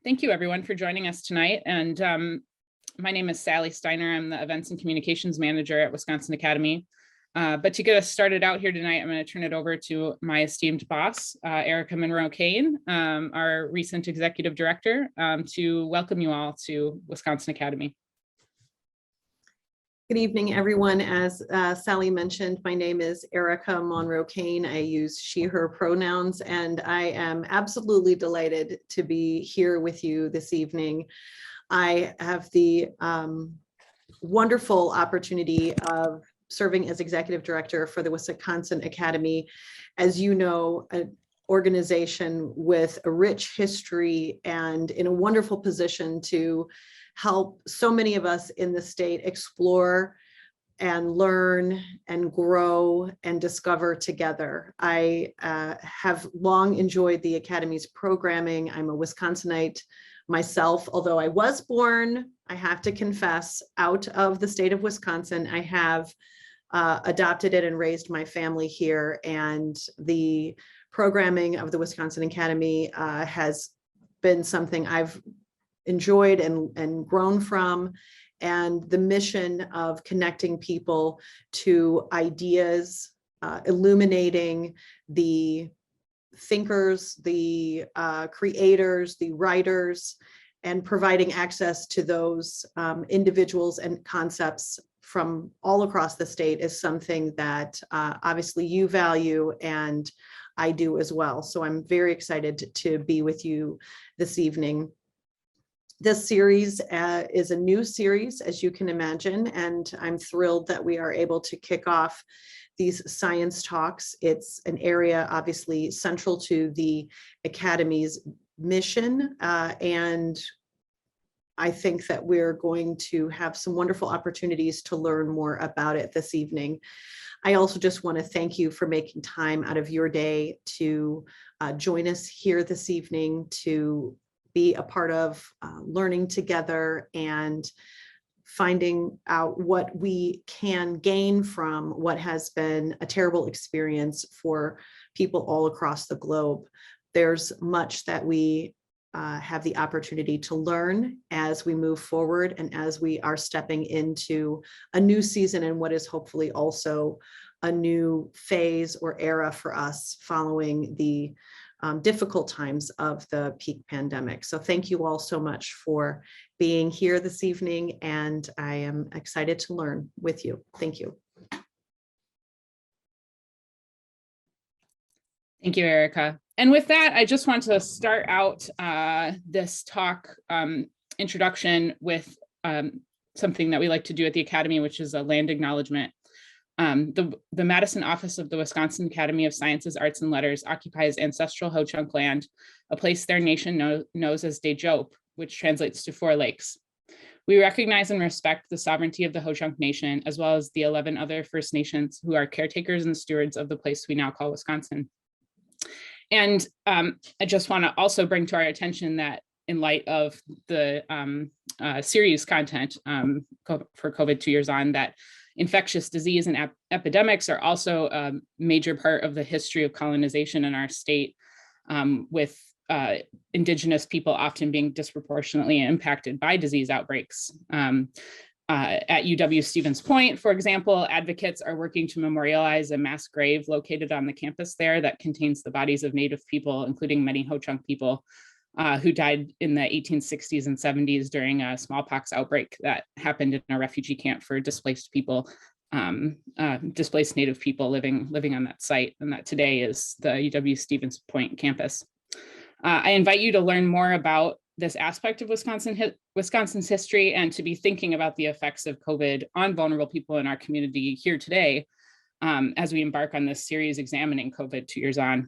Thank you everyone for joining us tonight. And my name is Sally Steiner. I'm the Events and Communications Manager at Wisconsin Academy. But to get us started out here tonight, I'm going to turn it over to my esteemed boss, Erica Monroe-Kane, our recent Executive Director, to welcome you all to Wisconsin Academy. Good evening, everyone. As Sally mentioned, my name is Erica Monroe-Kane. I use she, her pronouns, and I am absolutely delighted to be here with you this evening. I have the wonderful opportunity of serving as Executive Director for the Wisconsin Academy. As you know, an organization with a rich history and in a wonderful position to help so many of us in the state explore and learn and grow and discover together. I have long enjoyed the Academy's programming. I'm a Wisconsinite myself, although I was born, I have to confess, out of the state of Wisconsin. I have adopted it and raised my family here, and the programming of the Wisconsin Academy has been something I've enjoyed and grown from, and the mission of connecting people to ideas, illuminating the thinkers, the creators, the writers, and providing access to those individuals and concepts from all across the state is something that obviously you value and I do as well. So I'm very excited to be with you this evening. This series is a new series, as you can imagine, and I'm thrilled that we are able to kick off these science talks. It's an area obviously central to the Academy's mission, and I think that we're going to have some wonderful opportunities to learn more about it this evening. I also just want to thank you for making time out of your day to join us here this evening, to be a part of learning together and finding out what we can gain from what has been a terrible experience for people all across the globe. There's much that we have the opportunity to learn as we move forward and as we are stepping into a new season and what is hopefully also a new phase or era for us following the difficult times of the peak pandemic. So thank you all so much for being here this evening, and I am excited to learn with you. Thank you. Thank you, Erica. And with that, I just want to start out this talk introduction with something that we like to do at the Academy, which is a land acknowledgement. The Madison office of the Wisconsin Academy of Sciences, Arts, and Letters occupies ancestral Ho-Chunk land, a place their nation knows as Dejope, which translates to 4 lakes. We recognize and respect the sovereignty of the Ho-Chunk Nation, as well as the 11 other First Nations who are caretakers and stewards of the place we now call Wisconsin. And I just want to also bring to our attention that in light of the series content for COVID 2 years on, that infectious disease and epidemics are also a major part of the history of colonization in our state, with Indigenous people often being disproportionately impacted by disease outbreaks. At UW Stevens Point, for example, advocates are working to memorialize a mass grave located on the campus there that contains the bodies of Native people, including many Ho-Chunk people, who died in the 1860s and 70s during a smallpox outbreak that happened in a refugee camp for displaced people, displaced Native people living on that site, and that today is the UW Stevens Point campus. I invite you to learn more about this aspect of Wisconsin's history and to be thinking about the effects of COVID on vulnerable people in our community here today, as we embark on this series examining COVID 2 years on.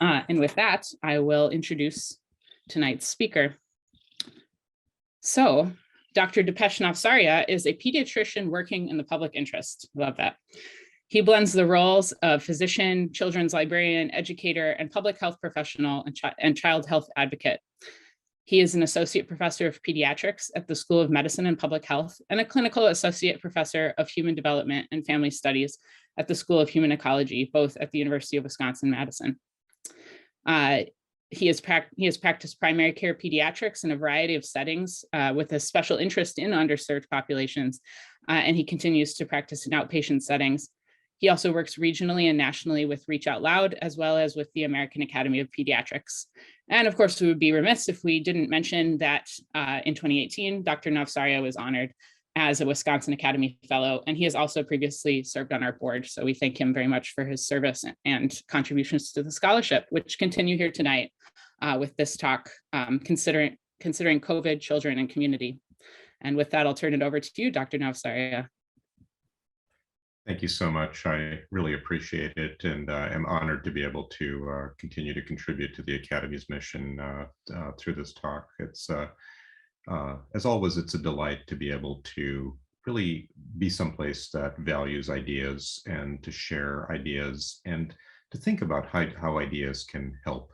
And with that, I will introduce tonight's speaker. So, Dr. Dipesh Navsaria is a pediatrician working in the public interest. Love that. He blends the roles of physician, children's librarian, educator, and public health professional and child health advocate. He is an associate professor of pediatrics at the School of Medicine and Public Health and a clinical associate professor of human development and family studies at the School of Human Ecology, both at the University of Wisconsin-Madison. He has practiced primary care pediatrics in a variety of settings with a special interest in underserved populations, and he continues to practice in outpatient settings. He also works regionally and nationally with Reach Out Loud, as well as with the American Academy of Pediatrics. And of course, we would be remiss if we didn't mention that in 2018, Dr. Navsaria was honored as a Wisconsin Academy Fellow, and he has also previously served on our board. So we thank him very much for his service and contributions to the scholarship, which continue here tonight with this talk, considering COVID, children, and community. And with that, I'll turn it over to you, Dr. Navsaria. Thank you so much. I really appreciate it, and am honored to be able to continue to contribute to the Academy's mission through this talk. It's, as always, it's a delight to be able to really be someplace that values ideas and to share ideas and to think about how ideas can help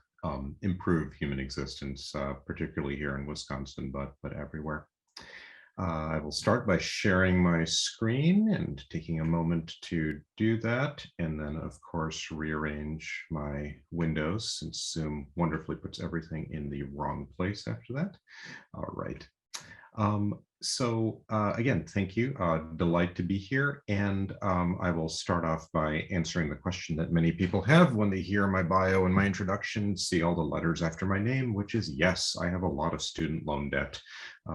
improve human existence, particularly here in Wisconsin, but everywhere. I will start by sharing my screen and taking a moment to do that, and then of course rearrange my windows since Zoom wonderfully puts everything in the wrong place after that. All right. Again, thank you. Delight to be here. And I will start off by answering the question that many people have when they hear my bio and my introduction, see all the letters after my name, which is yes, I have a lot of student loan debt,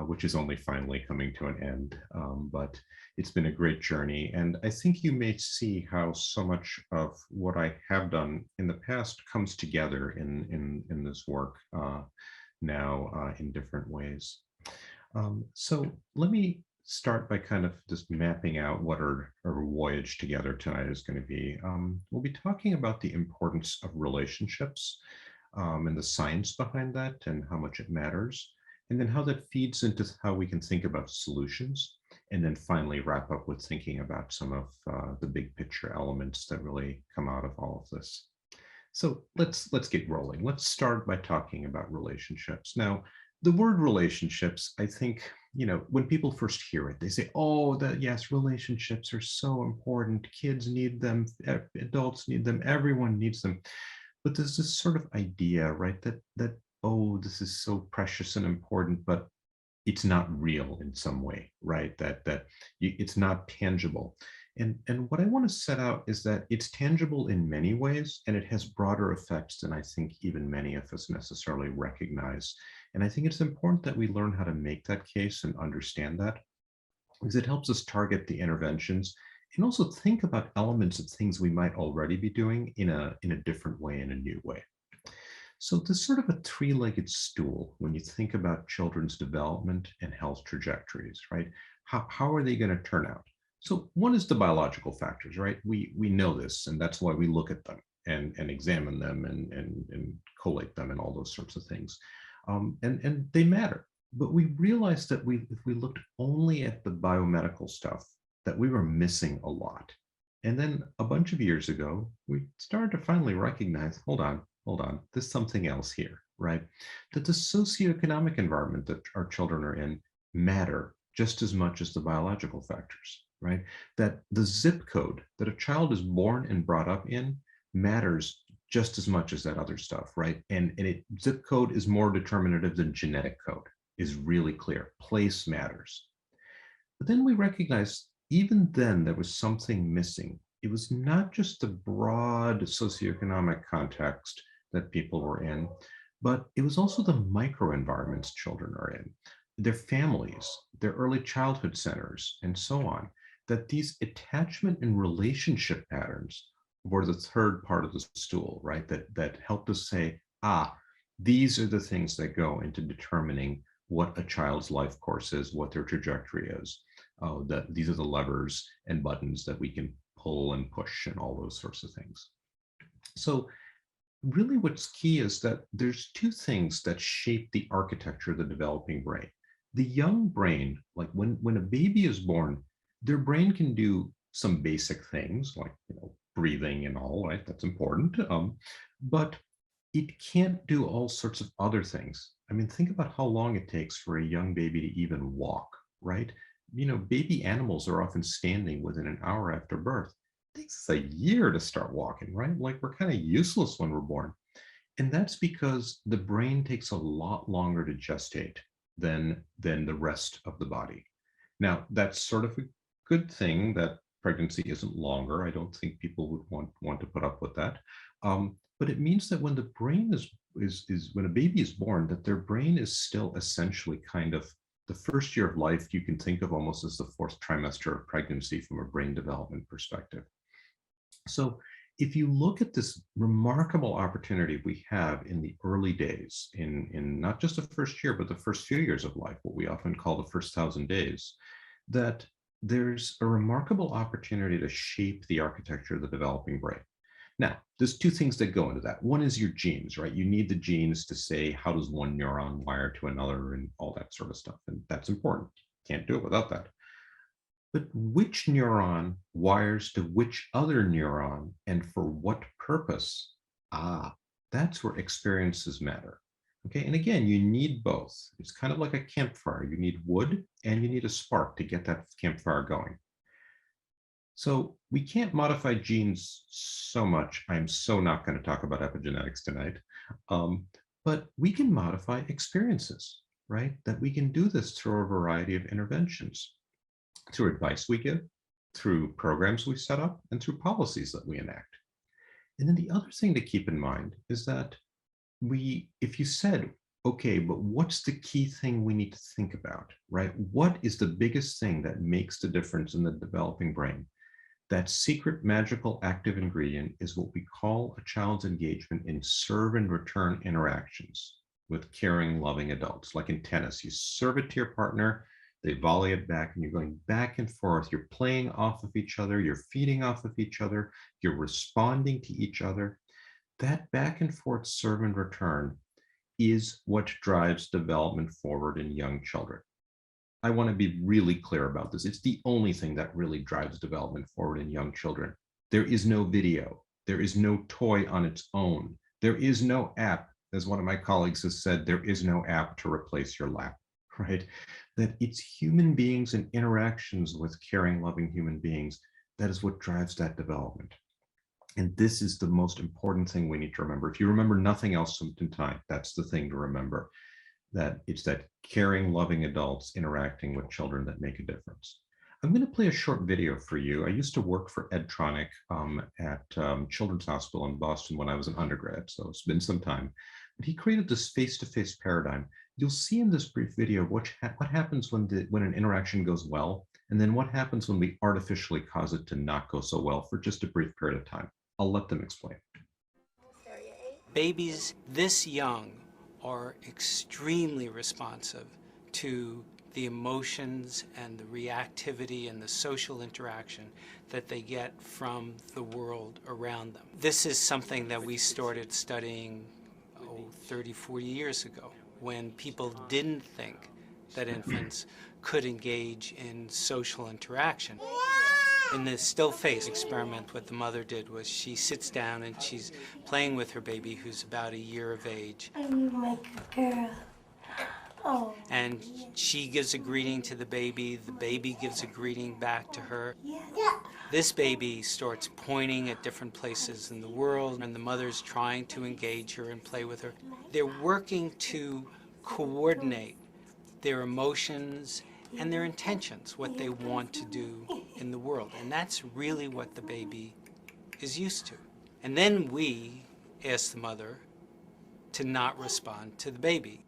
which is only finally coming to an end. But it's been a great journey. And I think you may see how so much of what I have done in the past comes together in this work now in different ways. So let me start by kind of just mapping out what our voyage together tonight is going to be. We'll be talking about the importance of relationships and the science behind that and how much it matters, and then how that feeds into how we can think about solutions, and then finally wrap up with thinking about some of the big picture elements that really come out of all of this. So let's get rolling. Let's start by talking about relationships. Now, the word relationships, I think, when people first hear it, they say, oh, yes, relationships are so important. Kids need them, adults need them, everyone needs them. But there's this sort of idea, right, that oh, this is so precious and important, but it's not real in some way, right? It's not tangible. And what I want to set out is that it's tangible in many ways, and it has broader effects than I think even many of us necessarily recognize. And I think it's important that we learn how to make that case and understand that, because it helps us target the interventions and also think about elements of things we might already be doing in a different way, in a new way. So there's sort of a three-legged stool when you think about children's development and health trajectories, right? How are they going to turn out? So one is the biological factors, right? We know this, and that's why we look at them and examine them and collate them and all those sorts of things. And they matter. But we realized that if we looked only at the biomedical stuff, that we were missing a lot. And then a bunch of years ago, we started to finally recognize, hold on, there's something else here, right? That the socioeconomic environment that our children are in matter just as much as the biological factors, right? That the zip code that a child is born and brought up in matters just as much as that other stuff, right? And zip code is more determinative than genetic code, is really clear. Place matters. But then we recognized even then there was something missing. It was not just the broad socioeconomic context that people were in, but it was also the microenvironments children are in, their families, their early childhood centers, and so on, that these attachment and relationship patterns were the third part of the stool, right? That helped us say, these are the things that go into determining what a child's life course is, what their trajectory is. That these are the levers and buttons that we can pull and push and all those sorts of things. So really what's key is that there's two things that shape the architecture of the developing brain. The young brain, like when a baby is born, their brain can do some basic things like breathing and all, right? That's important. But it can't do all sorts of other things. I mean, think about how long it takes for a young baby to even walk, right? Baby animals are often standing within an hour after birth. It takes us a year to start walking, right? Like we're kind of useless when we're born. And that's because the brain takes a lot longer to gestate than the rest of the body. Now, that's sort of a good thing that pregnancy isn't longer. I don't think people would want to put up with that. But it means that when the brain is when a baby is born, that their brain is still essentially kind of the first year of life you can think of almost as the fourth trimester of pregnancy from a brain development perspective. So if you look at this remarkable opportunity we have in the early days, in not just the first year, but the first few years of life, what we often call the first 1,000 days, that there's a remarkable opportunity to shape the architecture of the developing brain. Now, there's two things that go into that. One is your genes, right? You need the genes to say, how does one neuron wire to another and all that sort of stuff. And that's important. Can't do it without that. But which neuron wires to which other neuron and for what purpose? That's where experiences matter. Okay, and again, you need both. It's kind of like a campfire. You need wood and you need a spark to get that campfire going. So we can't modify genes so much. I'm so not going to talk about epigenetics tonight. But we can modify experiences, right? That we can do this through a variety of interventions, through advice we give, through programs we set up, and through policies that we enact. And then the other thing to keep in mind is that if you said, okay, but what's the key thing we need to think about, right? What is the biggest thing that makes the difference in the developing brain? That secret magical active ingredient is what we call a child's engagement in serve and return interactions with caring, loving adults. Like in tennis, you serve it to your partner, they volley it back, and you're going back and forth. You're playing off of each other, you're feeding off of each other, you're responding to each other. That back and forth serve and return is what drives development forward in young children. I want to be really clear about this. It's the only thing that really drives development forward in young children. There is no video. There is no toy on its own. There is no app. As one of my colleagues has said, there is no app to replace your lap, right? That it's human beings and interactions with caring, loving human beings. That is what drives that development. And this is the most important thing we need to remember. If you remember nothing else from time, that's the thing to remember. That it's that caring, loving adults interacting with children that make a difference. I'm going to play a short video for you. I used to work for Edtronic at Children's Hospital in Boston when I was an undergrad, so it's been some time. But he created this face-to-face paradigm. You'll see in this brief video what happens when an interaction goes well, and then what happens when we artificially cause it to not go so well for just a brief period of time. I'll let them explain. Babies this young are extremely responsive to the emotions and the reactivity and the social interaction that they get from the world around them. This is something that we started studying 30, 40 years ago, when people didn't think that infants could engage in social interaction. In the still face experiment, what the mother did was she sits down and she's playing with her baby who's about a year of age. I'm like a girl. Oh. And she gives a greeting to the baby gives a greeting back to her. Yeah. This baby starts pointing at different places in the world, and the mother's trying to engage her and play with her. They're working to coordinate their emotions and their intentions, what they want to do in the world. And that's really what the baby is used to. And then we ask the mother to not respond to the baby.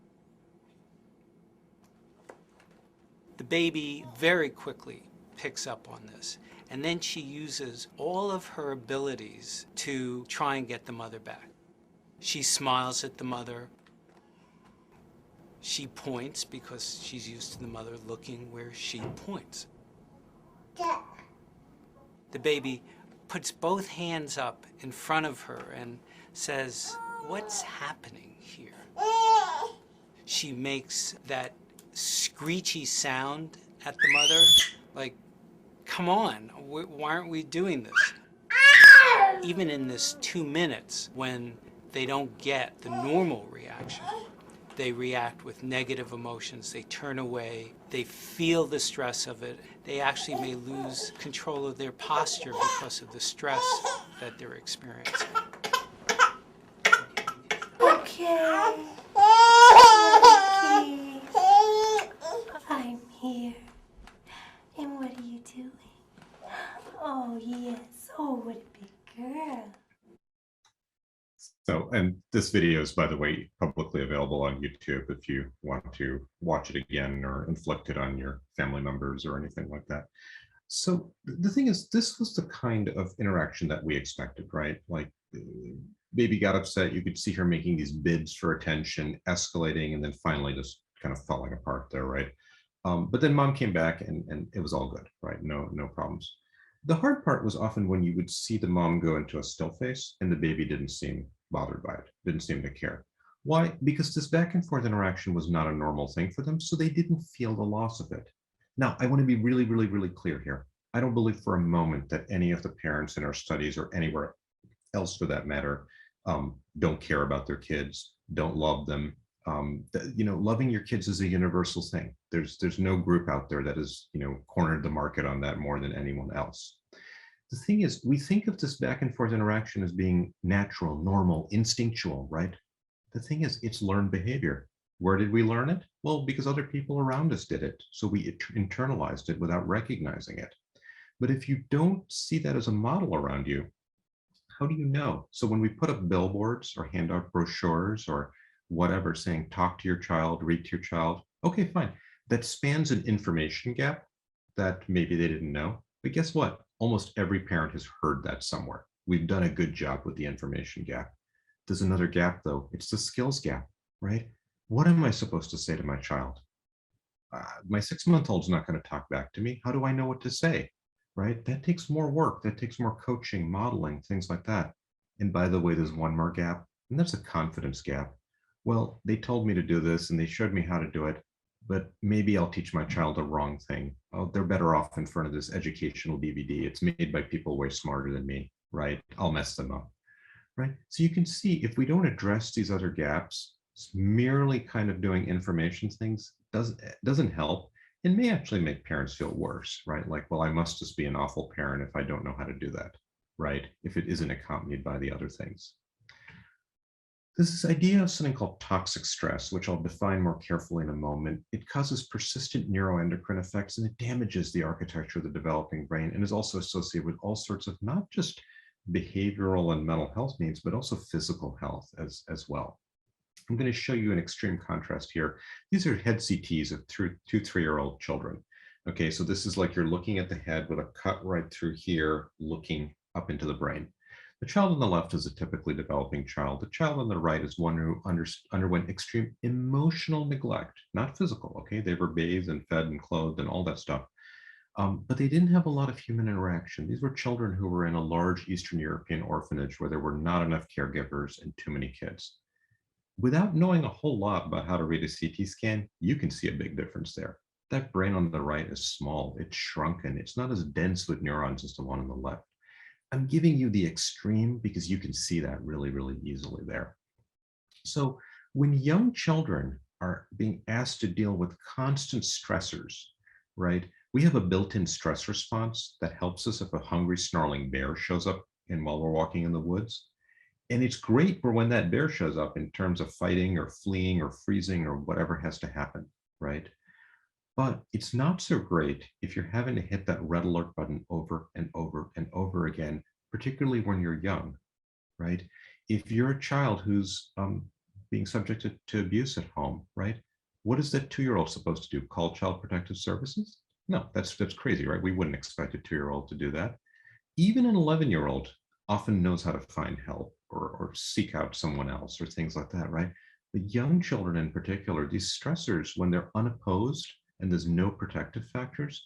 The baby very quickly picks up on this. And then she uses all of her abilities to try and get the mother back. She smiles at the mother. She points because she's used to the mother looking where she points. The baby puts both hands up in front of her and says, "What's happening here?" She makes that screechy sound at the mother, like, come on, why aren't we doing this? Even in this 2 minutes, when they don't get the normal reaction, they react with negative emotions, they turn away, they feel the stress of it. They actually may lose control of their posture because of the stress that they're experiencing. So, and this video is, by the way, publicly available on YouTube if you want to watch it again or inflict it on your family members or anything like that. So the thing is, this was the kind of interaction that we expected, right? Like baby got upset, you could see her making these bids for attention, escalating, and then finally just kind of falling apart there, right? But then mom came back and it was all good, right? No problems. The hard part was often when you would see the mom go into a still face and the baby didn't seem bothered by it, didn't seem to care. Why? Because this back and forth interaction was not a normal thing for them, so they didn't feel the loss of it. Now, I want to be really clear here. I don't believe for a moment that any of the parents in our studies or anywhere else for that matter don't care about their kids, don't love them. Loving your kids is a universal thing. There's no group out there that has, cornered the market on that more than anyone else. The thing is, we think of this back and forth interaction as being natural, normal, instinctual, right? The thing is, it's learned behavior. Where did we learn it? Well, because other people around us did it. So we internalized it without recognizing it. But if you don't see that as a model around you, how do you know? So when we put up billboards or hand out brochures or whatever saying, talk to your child, read to your child, okay, fine. That spans an information gap that maybe they didn't know. But guess what? Almost every parent has heard that somewhere. We've done a good job with the information gap. There's another gap though. It's the skills gap, right? What am I supposed to say to my child? My 6-month-old's not going to talk back to me. How do I know what to say? Right? That takes more work. That takes more coaching, modeling, things like that. And by the way, there's one more gap, and that's a confidence gap. Well, they told me to do this and they showed me how to do it, but maybe I'll teach my child the wrong thing. Oh, they're better off in front of this educational DVD. It's made by people way smarter than me, right? I'll mess them up, right? So you can see if we don't address these other gaps, merely kind of doing information things doesn't help. It may actually make parents feel worse, right? Like, well, I must just be an awful parent if I don't know how to do that, right? If it isn't accompanied by the other things. There's this idea of something called toxic stress, which I'll define more carefully in a moment. It causes persistent neuroendocrine effects and it damages the architecture of the developing brain and is also associated with all sorts of not just behavioral and mental health needs, but also physical health as well. I'm going to show you an extreme contrast here. These are head CTs of 2 3-year-old children. Okay, so this is like you're looking at the head with a cut right through here, looking up into the brain. The child on the left is a typically developing child. The child on the right is one who underwent extreme emotional neglect, not physical, okay? They were bathed and fed and clothed and all that stuff. But they didn't have a lot of human interaction. These were children who were in a large Eastern European orphanage where there were not enough caregivers and too many kids. Without knowing a whole lot about how to read a CT scan, you can see a big difference there. That brain on the right is small, it's shrunken, it's not as dense with neurons as the one on the left. I'm giving you the extreme because you can see that really easily there. So when young children are being asked to deal with constant stressors, right? We have a built-in stress response that helps us if a hungry, snarling bear shows up while we're walking in the woods. And it's great for when that bear shows up in terms of fighting or fleeing or freezing or whatever has to happen, right? But it's not so great if you're having to hit that red alert button over and over again, particularly when you're young, right? If you're a child who's being subjected to abuse at home, right? What is that 2-year-old supposed to do? Call Child Protective Services? No, that's crazy, right? We wouldn't expect a 2-year-old to do that. Even an 11-year-old often knows how to find help or seek out someone else or things like that, right? But young children in particular, these stressors, when they're unopposed and there's no protective factors,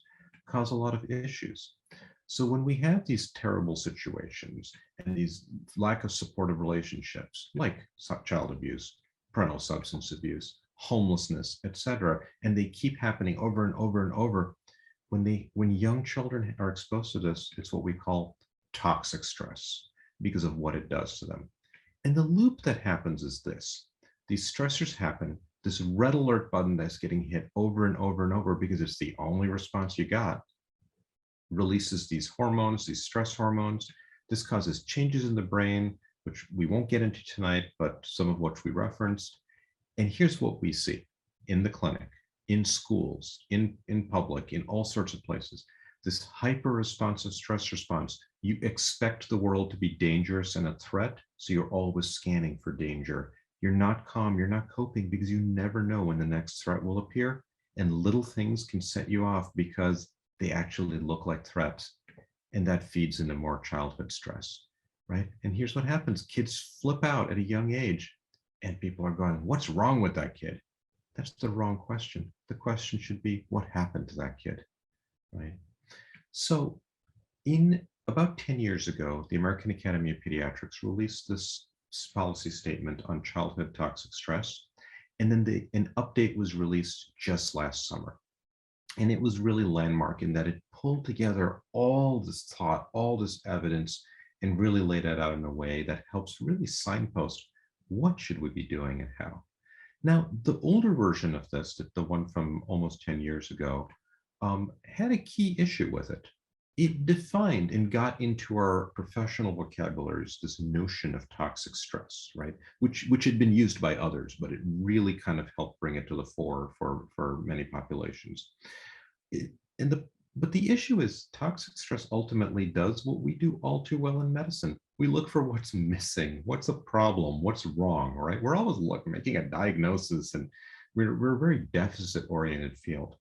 cause a lot of issues. So when we have these terrible situations and these lack of supportive relationships, like child abuse, parental substance abuse, homelessness, etc., and they keep happening over and over, when young children are exposed to this, it's what we call toxic stress because of what it does to them. And the loop that happens is this. These stressors happen, this red alert button that's getting hit over and over because it's the only response you got, releases these hormones, these stress hormones. This causes changes in the brain, which we won't get into tonight, but some of which we referenced. And here's what we see in the clinic, in schools, in public, in all sorts of places. This hyper-responsive stress response You expect the world to be dangerous and a threat, so you're always scanning for danger. You're not calm, you're not coping because you never know when the next threat will appear. And little things can set you off because they actually look like threats. And that feeds into more childhood stress, right? And here's what happens. Kids flip out at a young age and people are going, what's wrong with that kid? That's the wrong question. The question should be, what happened to that kid, right? So in about 10 years ago, the American Academy of Pediatrics released this policy statement on childhood toxic stress. And then an update was released just last summer. And it was really landmark in that it pulled together all this thought, all this evidence, and really laid it out in a way that helps really signpost what should we be doing and how. Now, the older version of this, the one from almost 10 years ago, had a key issue with it. It defined and got into our professional vocabularies this notion of toxic stress, right? Which had been used by others, but it really kind of helped bring it to the fore for many populations. But the issue is toxic stress ultimately does what we do all too well in medicine. We look for what's missing, what's a problem, what's wrong, right? We're always making a diagnosis, and we're a very deficit-oriented field.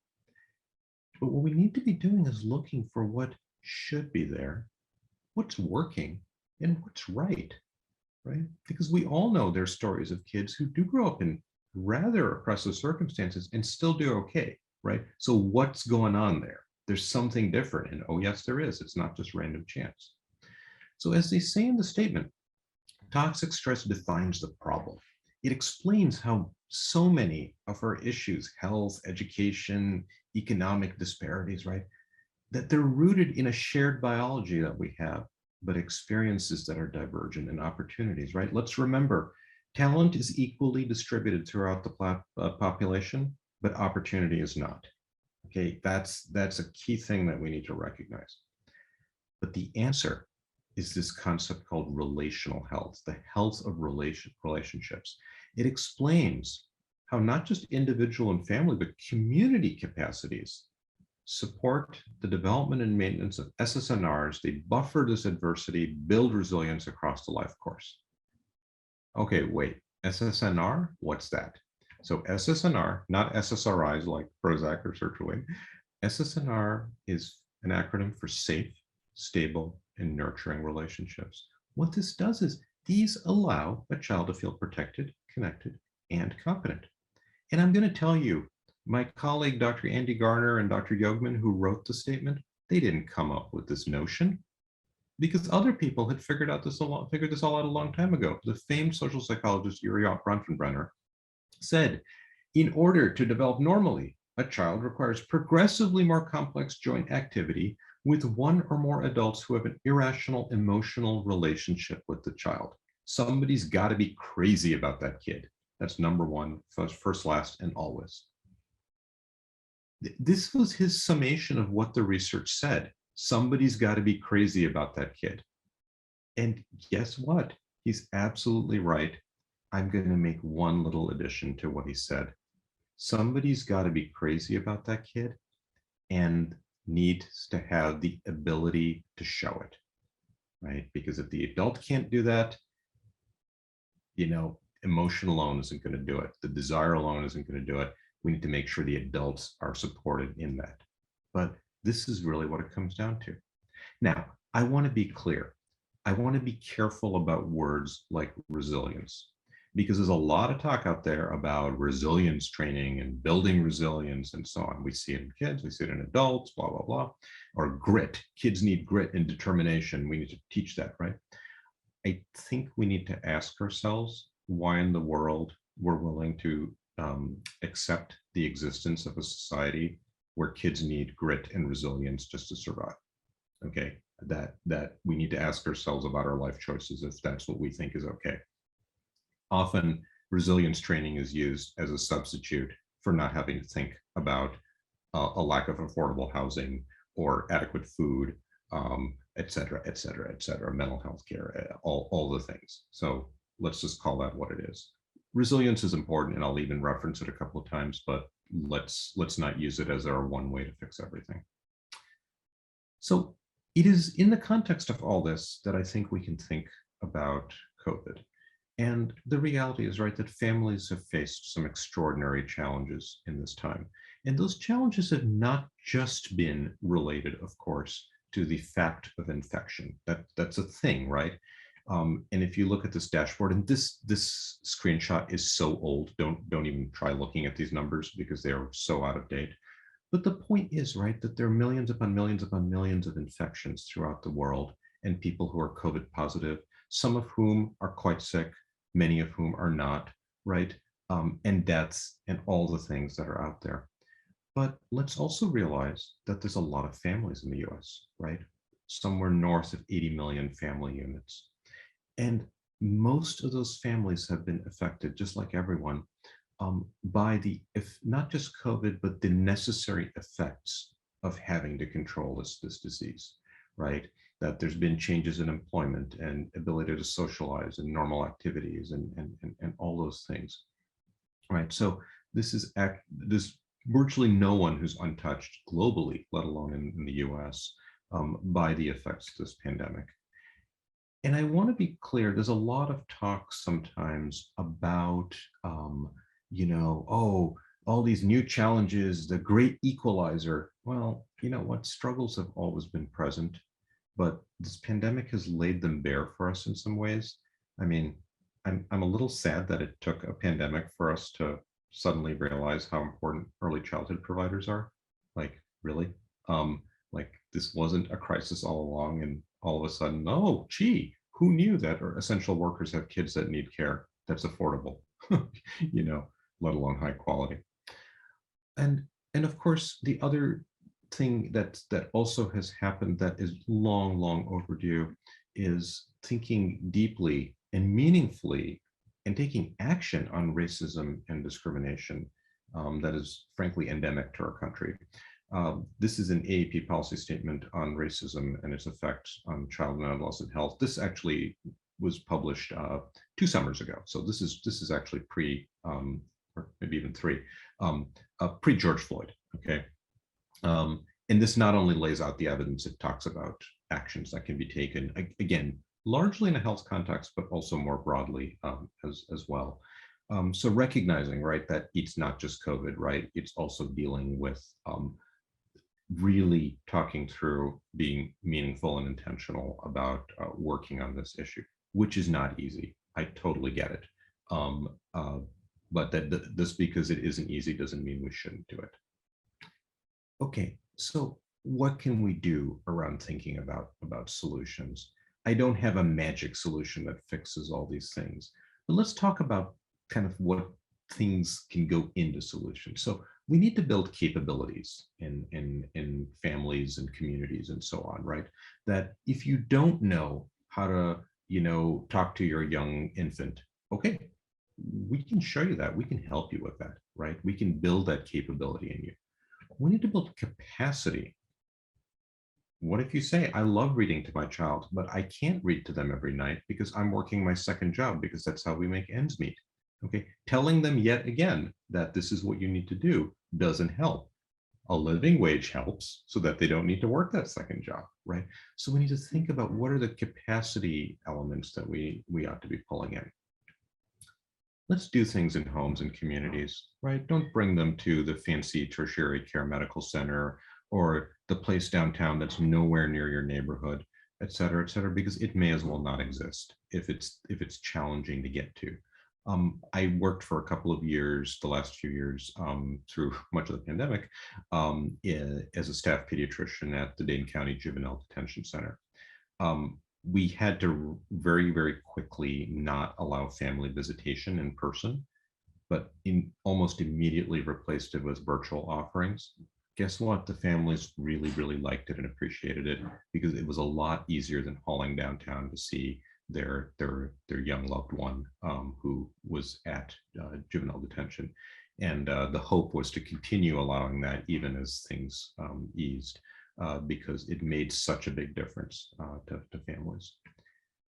But what we need to be doing is looking for what should be there, what's working, and what's right? Because we all know there's stories of kids who do grow up in rather oppressive circumstances and still do okay, right? So what's going on there? There's something different. And oh, yes, there is. It's not just random chance. So as they say in the statement, toxic stress defines the problem. It explains how so many of our issues, health, education, economic disparities, right, that they're rooted in a shared biology that we have, but experiences that are divergent and opportunities, right? Let's remember, talent is equally distributed throughout the population, but opportunity is not. Okay, that's a key thing that we need to recognize. But the answer is this concept called relational health, the health of relationships. It explains how not just individual and family, but community capacities support the development and maintenance of SSNRs. They buffer this adversity, build resilience across the life course. Okay, wait, SSNR, what's that? So SSNR, not SSRIs like Prozac or sertraline. SSNR is an acronym for safe, stable, and nurturing relationships. What this does is these allow a child to feel protected, connected, and competent. And I'm going to tell you, my colleague, Dr. Andy Garner and Dr. Yogman, who wrote the statement, they didn't come up with this notion because other people had figured this all out a long time ago. The famed social psychologist Yuri Bronfenbrenner said, in order to develop normally, a child requires progressively more complex joint activity with one or more adults who have an irrational emotional relationship with the child. Somebody's got to be crazy about that kid. That's number one, first, last, and always. This was his summation of what the research said. Somebody's got to be crazy about that kid. And guess what? He's absolutely right. I'm going to make one little addition to what he said. Somebody's got to be crazy about that kid and needs to have the ability to show it, right? Because if the adult can't do that, emotion alone isn't going to do it. The desire alone isn't going to do it. We need to make sure the adults are supported in that. But this is really what it comes down to. Now, I want to be clear. I want to be careful about words like resilience, because there's a lot of talk out there about resilience training and building resilience and so on. We see it in kids, we see it in adults, blah, blah, blah. Or grit. Kids need grit and determination. We need to teach that, right? I think we need to ask ourselves why in the world we're willing to accept the existence of a society where kids need grit and resilience just to survive. Okay, that we need to ask ourselves about our life choices if that's what we think is okay. Often resilience training is used as a substitute for not having to think about a lack of affordable housing or adequate food, et cetera, et cetera, et cetera, mental health care, all the things. So let's just call that what it is. Resilience is important, and I'll even reference it a couple of times, but let's not use it as our one way to fix everything. So It is in the context of all this that I think we can think about COVID. And the reality is, right, that families have faced some extraordinary challenges in this time. And those challenges have not just been related, of course, to the fact of infection. That's a thing, right? And if you look at this dashboard, and this screenshot is so old, don't even try looking at these numbers because they are so out of date. But the point is, right, that there are millions upon millions upon millions of infections throughout the world and people who are COVID positive, some of whom are quite sick, many of whom are not, right? And deaths and all the things that are out there. But let's also realize that there's a lot of families in the US, right? Somewhere north of 80 million family units. And most of those families have been affected, just like everyone, by if not just COVID, but the necessary effects of having to control this disease, right? That there's been changes in employment and ability to socialize and normal activities and all those things, right? So there's virtually no one who's untouched globally, let alone in the US, by the effects of this pandemic. And I want to be clear, there's a lot of talk sometimes about, oh, all these new challenges, the great equalizer. Well, you know what, struggles have always been present, but this pandemic has laid them bare for us in some ways. I mean, I'm a little sad that it took a pandemic for us to suddenly realize how important early childhood providers are. Like, really? Like this wasn't a crisis all along, and all of a sudden, oh, gee, who knew that essential workers have kids that need care that's affordable, let alone high quality. And of course, the other thing that also has happened that is long overdue is thinking deeply and meaningfully and taking action on racism and discrimination that is frankly endemic to our country. This is an AAP policy statement on racism and its effects on child and adolescent health. This actually was published 2 summers ago. So this is actually or maybe even 3, pre-George Floyd, okay? And this not only lays out the evidence, it talks about actions that can be taken, again, largely in a health context, but also more broadly as well. So recognizing, right, that it's not just COVID, right? It's also dealing with really talking through being meaningful and intentional about working on this issue, which is not easy. I totally get it. But this because it isn't easy doesn't mean we shouldn't do it. Okay, so what can we do around thinking about solutions? I don't have a magic solution that fixes all these things, but let's talk about kind of what things can go into solutions. So we need to build capabilities in families and communities and so on, right? That if you don't know how to, talk to your young infant, okay, we can show you that. We can help you with that, right? We can build that capability in you. We need to build capacity. What if you say, I love reading to my child, but I can't read to them every night because I'm working my second job because that's how we make ends meet. Okay, telling them yet again that this is what you need to do doesn't help. A living wage helps so that they don't need to work that second job, right? So we need to think about what are the capacity elements that we ought to be pulling in. Let's do things in homes and communities, right? Don't bring them to the fancy tertiary care medical center or the place downtown that's nowhere near your neighborhood, et cetera, because it may as well not exist if it's challenging to get to. I worked for a couple of years, the last few years, through much of the pandemic, as a staff pediatrician at the Dane County Juvenile Detention Center. We had to very quickly not allow family visitation in person, but almost immediately replaced it with virtual offerings. Guess what? The families really liked it and appreciated it because it was a lot easier than hauling downtown to see their young loved one who was at juvenile detention. And the hope was to continue allowing that even as things eased because it made such a big difference to families.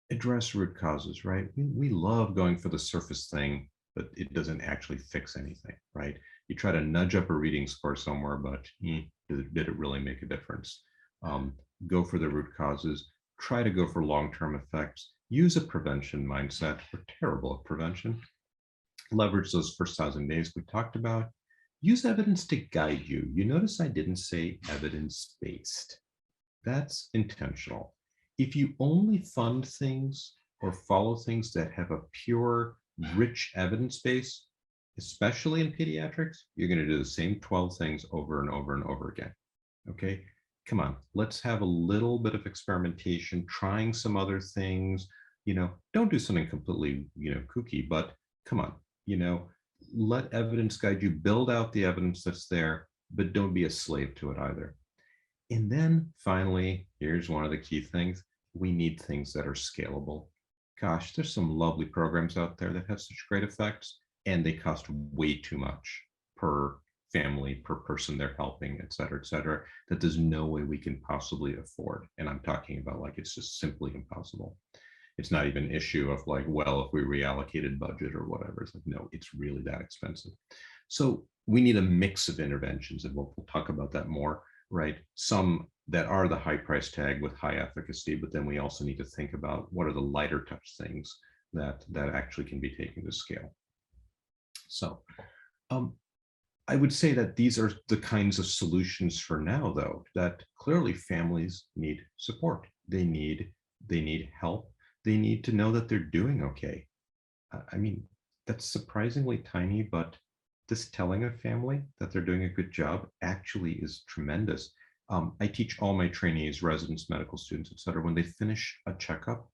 Address root causes, right? We love going for the surface thing, but it doesn't actually fix anything, right? You try to nudge up a reading score somewhere, but did it really make a difference? Go for the root causes, try to go for long-term effects, use a prevention mindset. We're terrible at prevention. Leverage those first 1,000 days we talked about. Use evidence to guide you. You notice I didn't say evidence-based. That's intentional. If you only fund things or follow things that have a pure, rich evidence base, especially in pediatrics, you're going to do the same 12 things over and over and over again. Okay, come on, let's have a little bit of experimentation, trying some other things. Don't do something completely, kooky, but come on, let evidence guide you, build out the evidence that's there, but don't be a slave to it either. And then finally, here's one of the key things. We need things that are scalable. Gosh, there's some lovely programs out there that have such great effects, and they cost way too much per family, per person they're helping, et cetera, that there's no way we can possibly afford. And I'm talking about like, it's just simply impossible. It's not even an issue of like, well, if we reallocated budget or whatever. It's like, no, it's really that expensive. So we need a mix of interventions, and we'll talk about that more, right? Some that are the high price tag with high efficacy, but then we also need to think about what are the lighter touch things that actually can be taken to scale. So I would say that these are the kinds of solutions for now, though, that clearly families need support. They need help. They need to know that they're doing okay. I mean, that's surprisingly tiny, but this telling a family that they're doing a good job actually is tremendous. I teach all my trainees, residents, medical students, et cetera, when they finish a checkup,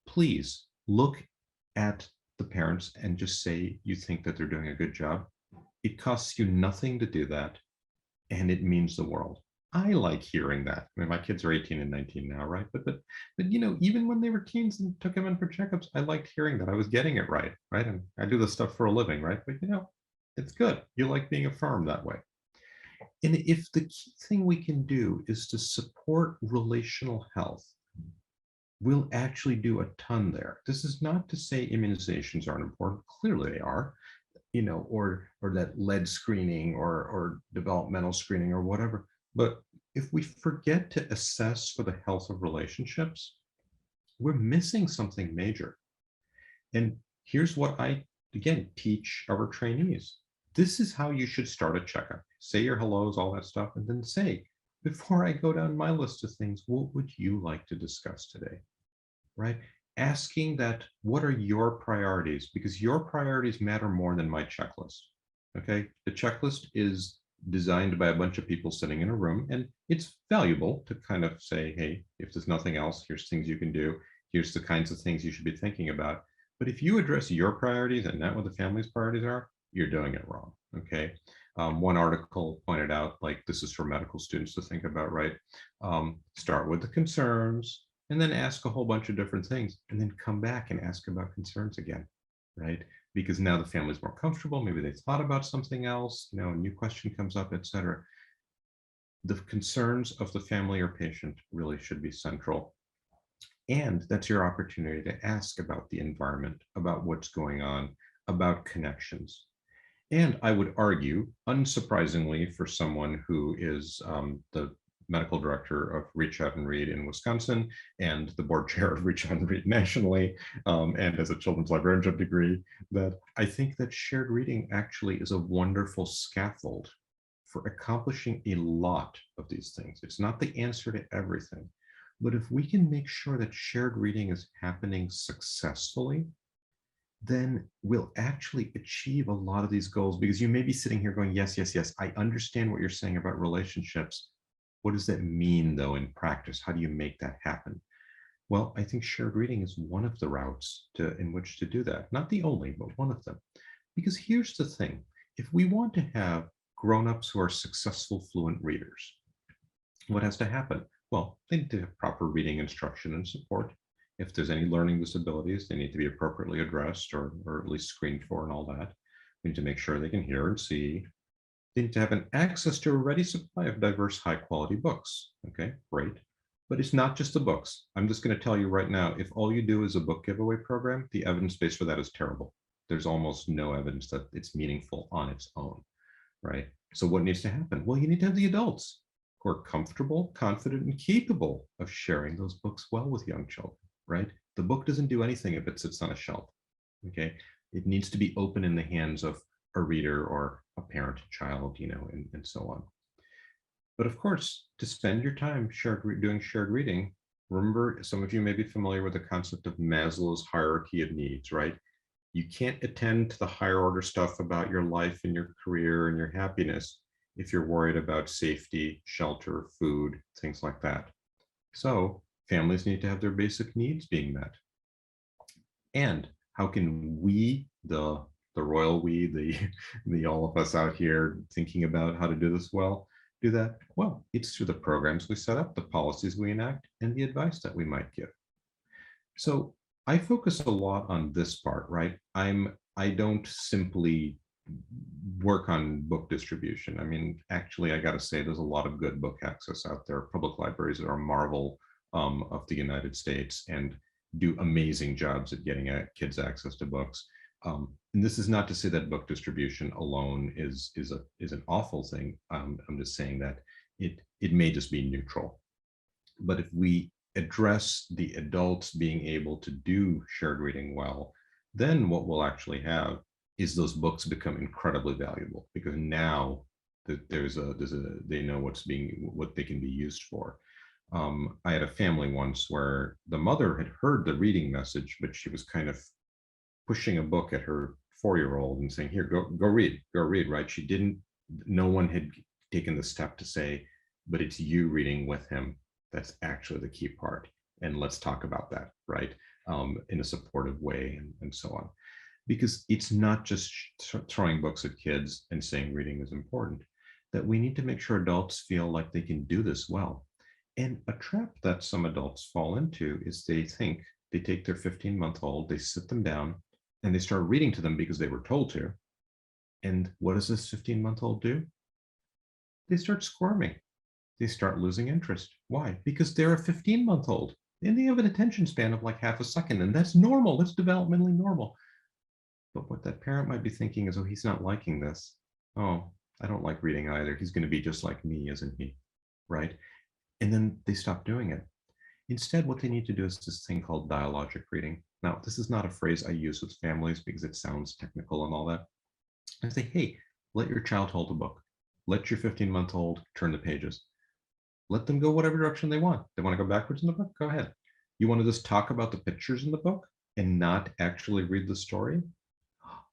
please look at the parents and just say you think that they're doing a good job. It costs you nothing to do that, and it means the world. I like hearing that. I mean, my kids are 18 and 19 now, right? But even when they were teens and took them in for checkups, I liked hearing that I was getting it right? And I do this stuff for a living, right? But it's good. You like being affirmed that way. And if the key thing we can do is to support relational health, we'll actually do a ton there. This is not to say immunizations aren't important. Clearly they are, or that lead screening or developmental screening or whatever. But if we forget to assess for the health of relationships, we're missing something major. And here's what I, again, teach our trainees. This is how you should start a checkup. Say your hellos, all that stuff, and then say, before I go down my list of things, what would you like to discuss today? Right? Asking that, what are your priorities? Because your priorities matter more than my checklist. Okay? The checklist is designed by a bunch of people sitting in a room, and it's valuable to kind of say, hey, if there's nothing else, here's things you can do. Here's the kinds of things you should be thinking about. But if you address your priorities and not what the family's priorities are, you're doing it wrong. Okay. One article pointed out, like, this is for medical students to think about, right? Start with the concerns and then ask a whole bunch of different things, and then come back and ask about concerns again, right? Because now the family's more comfortable. Maybe they thought about something else, a new question comes up, et cetera. The concerns of the family or patient really should be central. And that's your opportunity to ask about the environment, about what's going on, about connections. And I would argue, unsurprisingly, for someone who is the medical director of Reach Out and Read in Wisconsin and the board chair of Reach Out and Read nationally, and as a children's librarianship degree, that I think that shared reading actually is a wonderful scaffold for accomplishing a lot of these things. It's not the answer to everything, but if we can make sure that shared reading is happening successfully, then we'll actually achieve a lot of these goals. Because you may be sitting here going, yes, I understand what you're saying about relationships. What does that mean, though, in practice? How do you make that happen? Well, I think shared reading is one of the routes in which to do that. Not the only, but one of them. Because here's the thing. If we want to have grown-ups who are successful, fluent readers, what has to happen? Well, they need to have proper reading instruction and support. If there's any learning disabilities, they need to be appropriately addressed or at least screened for and all that. We need to make sure they can hear and see. They need to have an access to a ready supply of diverse, high quality books. Okay, great. But it's not just the books. I'm just going to tell you right now, if all you do is a book giveaway program, the evidence base for that is terrible. There's almost no evidence that it's meaningful on its own, right? So what needs to happen? Well, you need to have the adults who are comfortable, confident, and capable of sharing those books well with young children, right? The book doesn't do anything if it sits on a shelf, okay? It needs to be open in the hands of a reader or a parent, child, and so on. But of course, to spend your time doing shared reading, remember, some of you may be familiar with the concept of Maslow's hierarchy of needs, right? You can't attend to the higher order stuff about your life and your career and your happiness if you're worried about safety, shelter, food, things like that. So families need to have their basic needs being met. And how can we, the royal we, the all of us out here thinking about how to do this well, do that? Well, it's through the programs we set up, the policies we enact, and the advice that we might give. So I focus a lot on this part, right? I don't simply work on book distribution. I mean, actually, I got to say, there's a lot of good book access out there. Public libraries are a marvel of the United States and do amazing jobs at getting kids access to books. And this is not to say that book distribution alone is an awful thing. I'm just saying that it may just be neutral. But if we address the adults being able to do shared reading well, then what we'll actually have is those books become incredibly valuable, because now that they know what they can be used for. I had a family once where the mother had heard the reading message, but she was kind of pushing a book at her 4-year-old and saying, "Here, go read, right?" No one had taken the step to say, "But it's you reading with him. That's actually the key part. And let's talk about that," right? In a supportive way and so on. Because it's not just throwing books at kids and saying reading is important, that we need to make sure adults feel like they can do this well. And a trap that some adults fall into is they take their 15-month-old, they sit them down, and they start reading to them because they were told to. And what does this 15-month-old do? They start squirming. They start losing interest. Why? Because they're a 15-month-old and they have an attention span of like half a second, and that's normal. That's developmentally normal. But what that parent might be thinking is, oh, he's not liking this. Oh, I don't like reading either. He's going to be just like me, isn't he? Right? And then they stop doing it. Instead, what they need to do is this thing called dialogic reading. Now, this is not a phrase I use with families because it sounds technical and all that. I say, hey, let your child hold a book. Let your 15-month-old turn the pages. Let them go whatever direction they want. They want to go backwards in the book? Go ahead. You want to just talk about the pictures in the book and not actually read the story?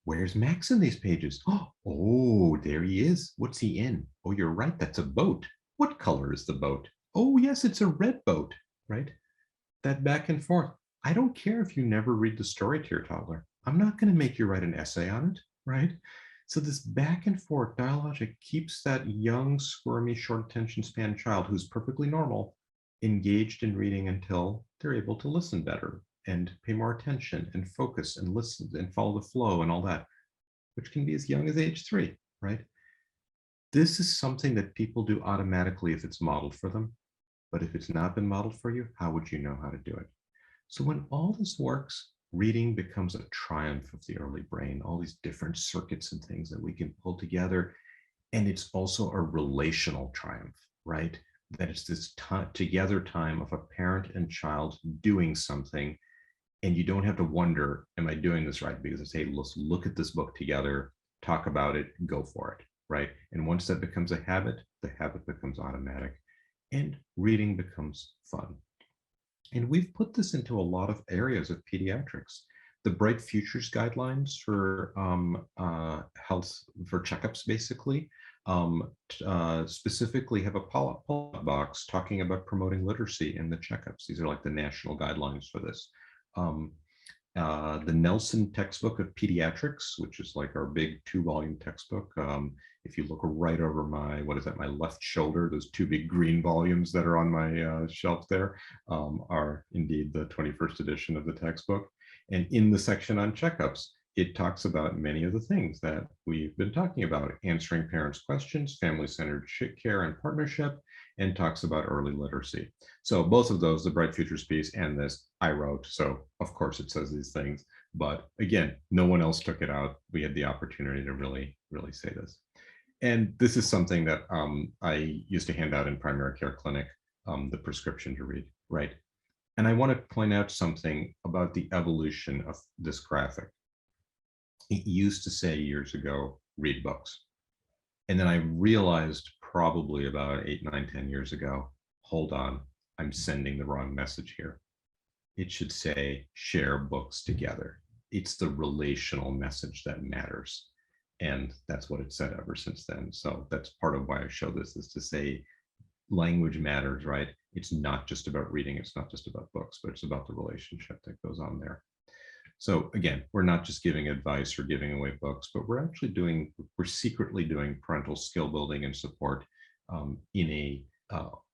Where's Max in these pages? Oh, there he is. What's he in? Oh, you're right. That's a boat. What color is the boat? Oh, yes, it's a red boat, right? That back and forth. I don't care if you never read the story to your toddler. I'm not going to make you write an essay on it, right? So this back and forth dialogic keeps that young, squirmy, short attention span child who's perfectly normal engaged in reading until they're able to listen better and pay more attention and focus and listen and follow the flow and all that, which can be as young as age 3, right? This is something that people do automatically if it's modeled for them. But if it's not been modeled for you, how would you know how to do it? So when all this works, reading becomes a triumph of the early brain, all these different circuits and things that we can pull together. And it's also a relational triumph, right? That it's this together time of a parent and child doing something. And you don't have to wonder, am I doing this right? Because it's, hey, let's look at this book together, talk about it, go for it, right? And once that becomes a habit, the habit becomes automatic and reading becomes fun. And we've put this into a lot of areas of pediatrics. The Bright Futures guidelines for health, for checkups, basically, specifically have a pull-up box talking about promoting literacy in the checkups. These are like the national guidelines for this. The Nelson textbook of pediatrics, which is like our big 2-volume textbook. If you look right over my, my left shoulder, those 2 big green volumes that are on my shelf there are indeed the 21st edition of the textbook. And in the section on checkups, it talks about many of the things that we've been talking about: answering parents' questions, family-centered care and partnership, and talks about early literacy. So both of those, the Bright Futures piece and this, I wrote. So of course it says these things, but again, no one else took it out. We had the opportunity to really say this. And this is something that I used to hand out in primary care clinic, the prescription to read, right? And I want to point out something about the evolution of this graphic. It used to say years ago, read books. And then I realized probably about 8, 9, 10 years ago, hold on, I'm sending the wrong message here. It should say share books together. It's the relational message that matters. And that's what it said ever since then. So that's part of why I show this, is to say language matters, right? It's not just about reading, it's not just about books, but it's about the relationship that goes on there. So again, we're not just giving advice or giving away books, but we're actually we're secretly doing parental skill building and support in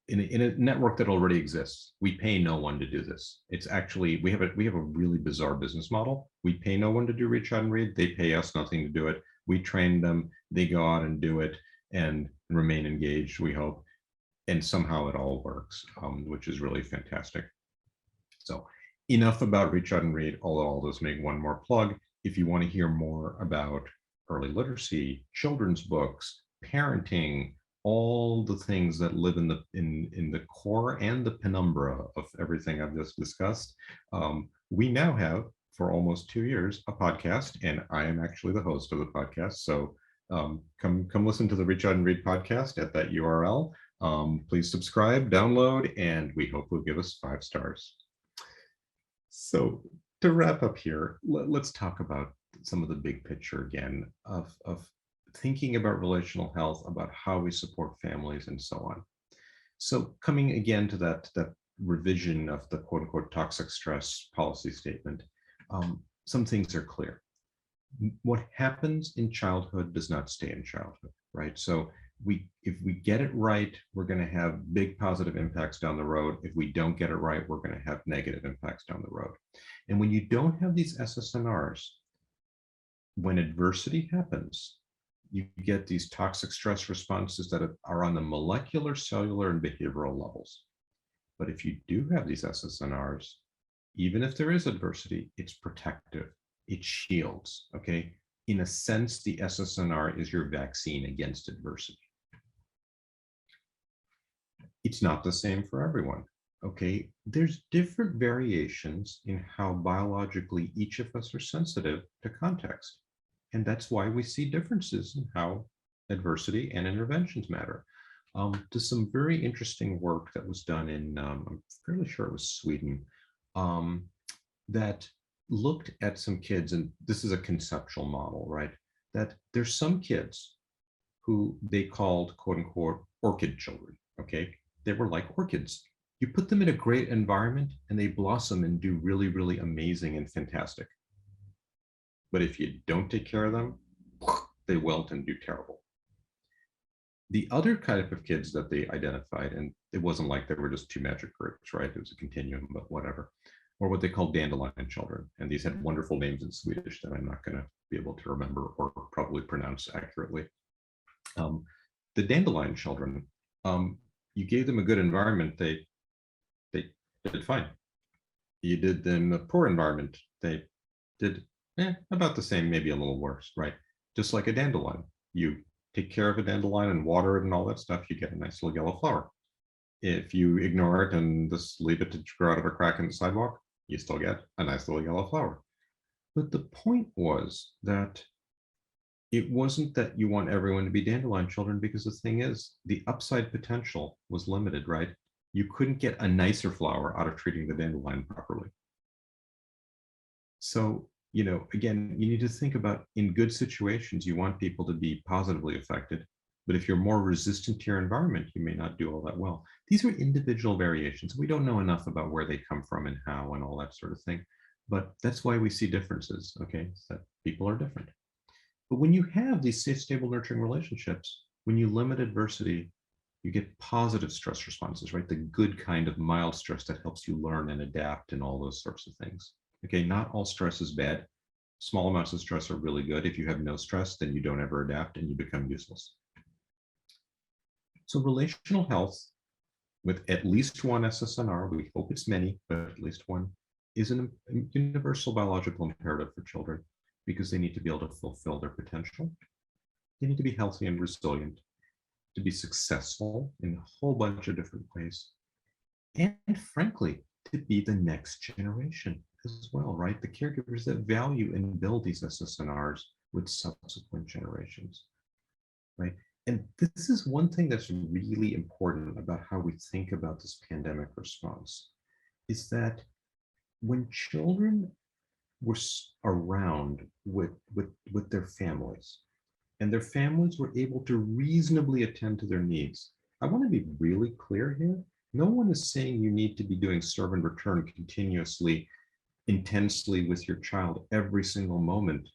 a network that already exists. We pay no one to do this. It's actually, we have a really bizarre business model. We pay no one to do Reach Out and Read. They pay us nothing to do it. We train them, they go out and do it and remain engaged, we hope. And somehow it all works, which is really fantastic. So enough about Reach Out and Read, although I'll just make one more plug. If you want to hear more about early literacy, children's books, parenting, all the things that live in the core and the penumbra of everything I've just discussed, we now have, for almost 2 years, a podcast, and I am actually the host of the podcast. So come listen to the Reach Out and Read podcast at that URL. Please subscribe, download, and we hope you'll give us 5 stars. So to wrap up here, let's talk about some of the big picture again of thinking about relational health, about how we support families and so on. So coming again to that revision of the quote unquote toxic stress policy statement, some things are clear. What happens in childhood does not stay in childhood, right? So if we get it right, we're going to have big positive impacts down the road. If we don't get it right, we're going to have negative impacts down the road. And when you don't have these SSNRs, when adversity happens, you get these toxic stress responses that are on the molecular, cellular, and behavioral levels. But if you do have these SSNRs, even if there is adversity, it's protective, it shields, okay? In a sense, the SSNR is your vaccine against adversity. It's not the same for everyone, okay? There's different variations in how biologically each of us are sensitive to context. And that's why we see differences in how adversity and interventions matter. There's some very interesting work that was done in, I'm fairly sure it was Sweden, that looked at some kids, and this is a conceptual model, right? That there's some kids who they called quote unquote orchid children, okay? They were like orchids. You put them in a great environment and they blossom and do really, really amazing and fantastic. But if you don't take care of them, they wilt and do terrible. The other type of kids that they identified, and it wasn't like there were just 2 magic groups, right? It was a continuum, but whatever, or what they called dandelion children. And these had wonderful names in Swedish that I'm not going to be able to remember or probably pronounce accurately. The dandelion children, you gave them a good environment, they did fine. You did them a poor environment, they did about the same, maybe a little worse, right? Just like a dandelion. You take care of a dandelion and water it and all that stuff, you get a nice little yellow flower. If you ignore it and just leave it to grow out of a crack in the sidewalk, you still get a nice little yellow flower. But the point was that it wasn't that you want everyone to be dandelion children, because the thing is, the upside potential was limited, right? You couldn't get a nicer flower out of treating the dandelion properly. So, you know, again, you need to think about, in good situations, you want people to be positively affected. But if you're more resistant to your environment, you may not do all that well. These are individual variations. We don't know enough about where they come from and how and all that sort of thing. But that's why we see differences, okay? So that people are different. But when you have these safe, stable, nurturing relationships, when you limit adversity, you get positive stress responses, right? The good kind of mild stress that helps you learn and adapt and all those sorts of things. Okay, not all stress is bad. Small amounts of stress are really good. If you have no stress, then you don't ever adapt and you become useless. So relational health with at least one SSNR, we hope it's many, but at least one, is a universal biological imperative for children, because they need to be able to fulfill their potential. They need to be healthy and resilient, to be successful in a whole bunch of different ways. And frankly, to be the next generation as well, right? The caregivers that value and build these SSNRs with subsequent generations, right? And this is one thing that's really important about how we think about this pandemic response, is that when children were around with their families, and their families were able to reasonably attend to their needs. I want to be really clear here. No one is saying you need to be doing serve and return continuously, intensely with your child every single moment.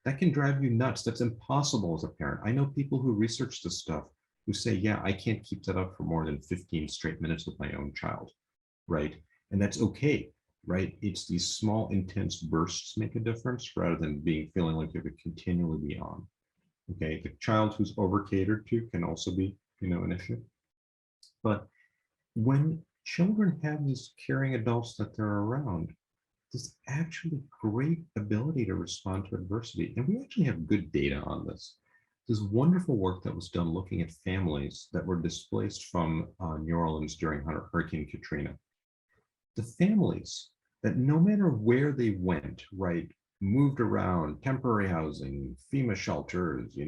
That can drive you nuts. That's impossible as a parent. I know people who research this stuff who say, yeah, I can't keep that up for more than 15 straight minutes with my own child, right? And that's okay, right? It's these small, intense bursts make a difference rather than feeling like you have to continually be on. Okay, the child who's over catered to can also be, an issue. But when children have these caring adults that they're around, there's actually great ability to respond to adversity. And we actually have good data on this. There's wonderful work that was done looking at families that were displaced from New Orleans during Hurricane Katrina. The families that no matter where they went, right, moved around, temporary housing, FEMA shelters,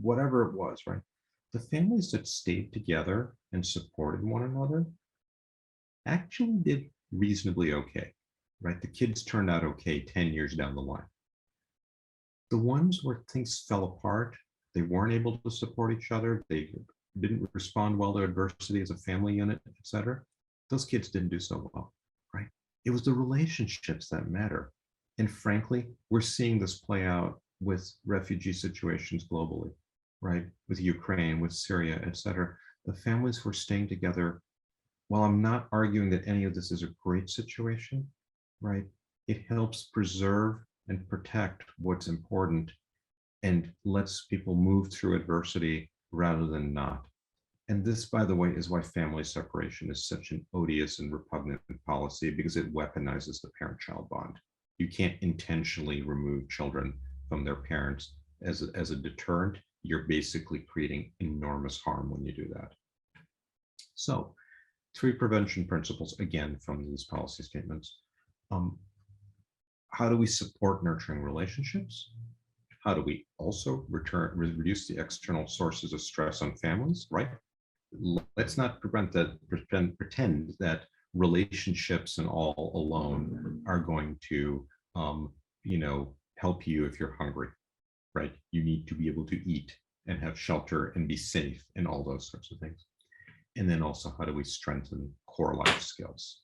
whatever it was, right? The families that stayed together and supported one another actually did reasonably okay, right? The kids turned out okay 10 years down the line. The ones where things fell apart, they weren't able to support each other, they didn't respond well to adversity as a family unit, et cetera, those kids didn't do so well, right? It was the relationships that matter. And frankly, we're seeing this play out with refugee situations globally, right? With Ukraine, with Syria, et cetera. The families were staying together. While I'm not arguing that any of this is a great situation, right? It helps preserve and protect what's important and lets people move through adversity rather than not. And this, by the way, is why family separation is such an odious and repugnant policy, because it weaponizes the parent-child bond. You can't intentionally remove children from their parents as a deterrent. You're basically creating enormous harm when you do that. So 3 prevention principles, again, from these policy statements. How do we support nurturing relationships? How do we also reduce the external sources of stress on families, right? Let's not pretend that relationships and all alone are going to, help you if you're hungry, right? You need to be able to eat and have shelter and be safe and all those sorts of things. And then also, how do we strengthen core life skills?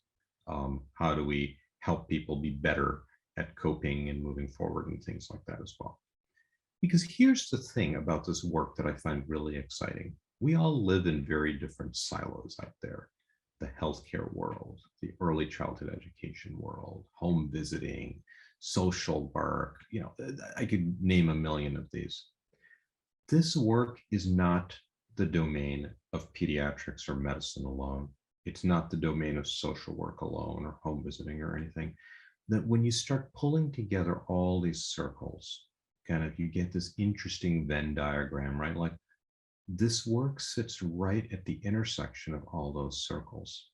How do we help people be better at coping and moving forward and things like that as well? Because here's the thing about this work that I find really exciting. We all live in very different silos out there. The healthcare world, the early childhood education world, home visiting, social work, I could name a million of these. This work is not the domain of pediatrics or medicine alone. It's not the domain of social work alone or home visiting or anything. That when you start pulling together all these circles, kind of, you get this interesting Venn diagram, right? Like, this work sits right at the intersection of all those circles.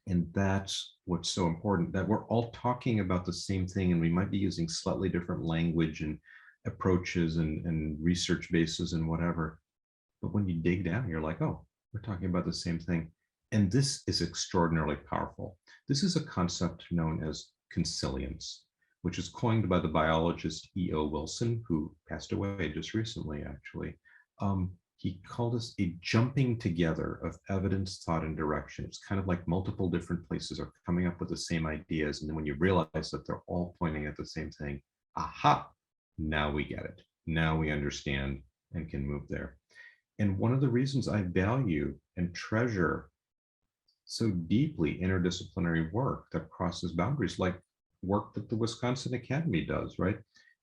And that's what's so important, that we're all talking about the same thing, and we might be using slightly different language and approaches and research bases and whatever. But when you dig down, you're like, oh, we're talking about the same thing. And this is extraordinarily powerful. This is a concept known as consilience, which is coined by the biologist E.O. Wilson, who passed away just recently, actually. He called us a jumping together of evidence, thought, and direction. It's kind of like multiple different places are coming up with the same ideas. And then when you realize that they're all pointing at the same thing, aha, now we get it. Now we understand and can move there. And one of the reasons I value and treasure so deeply interdisciplinary work that crosses boundaries, like work that the Wisconsin Academy does, right,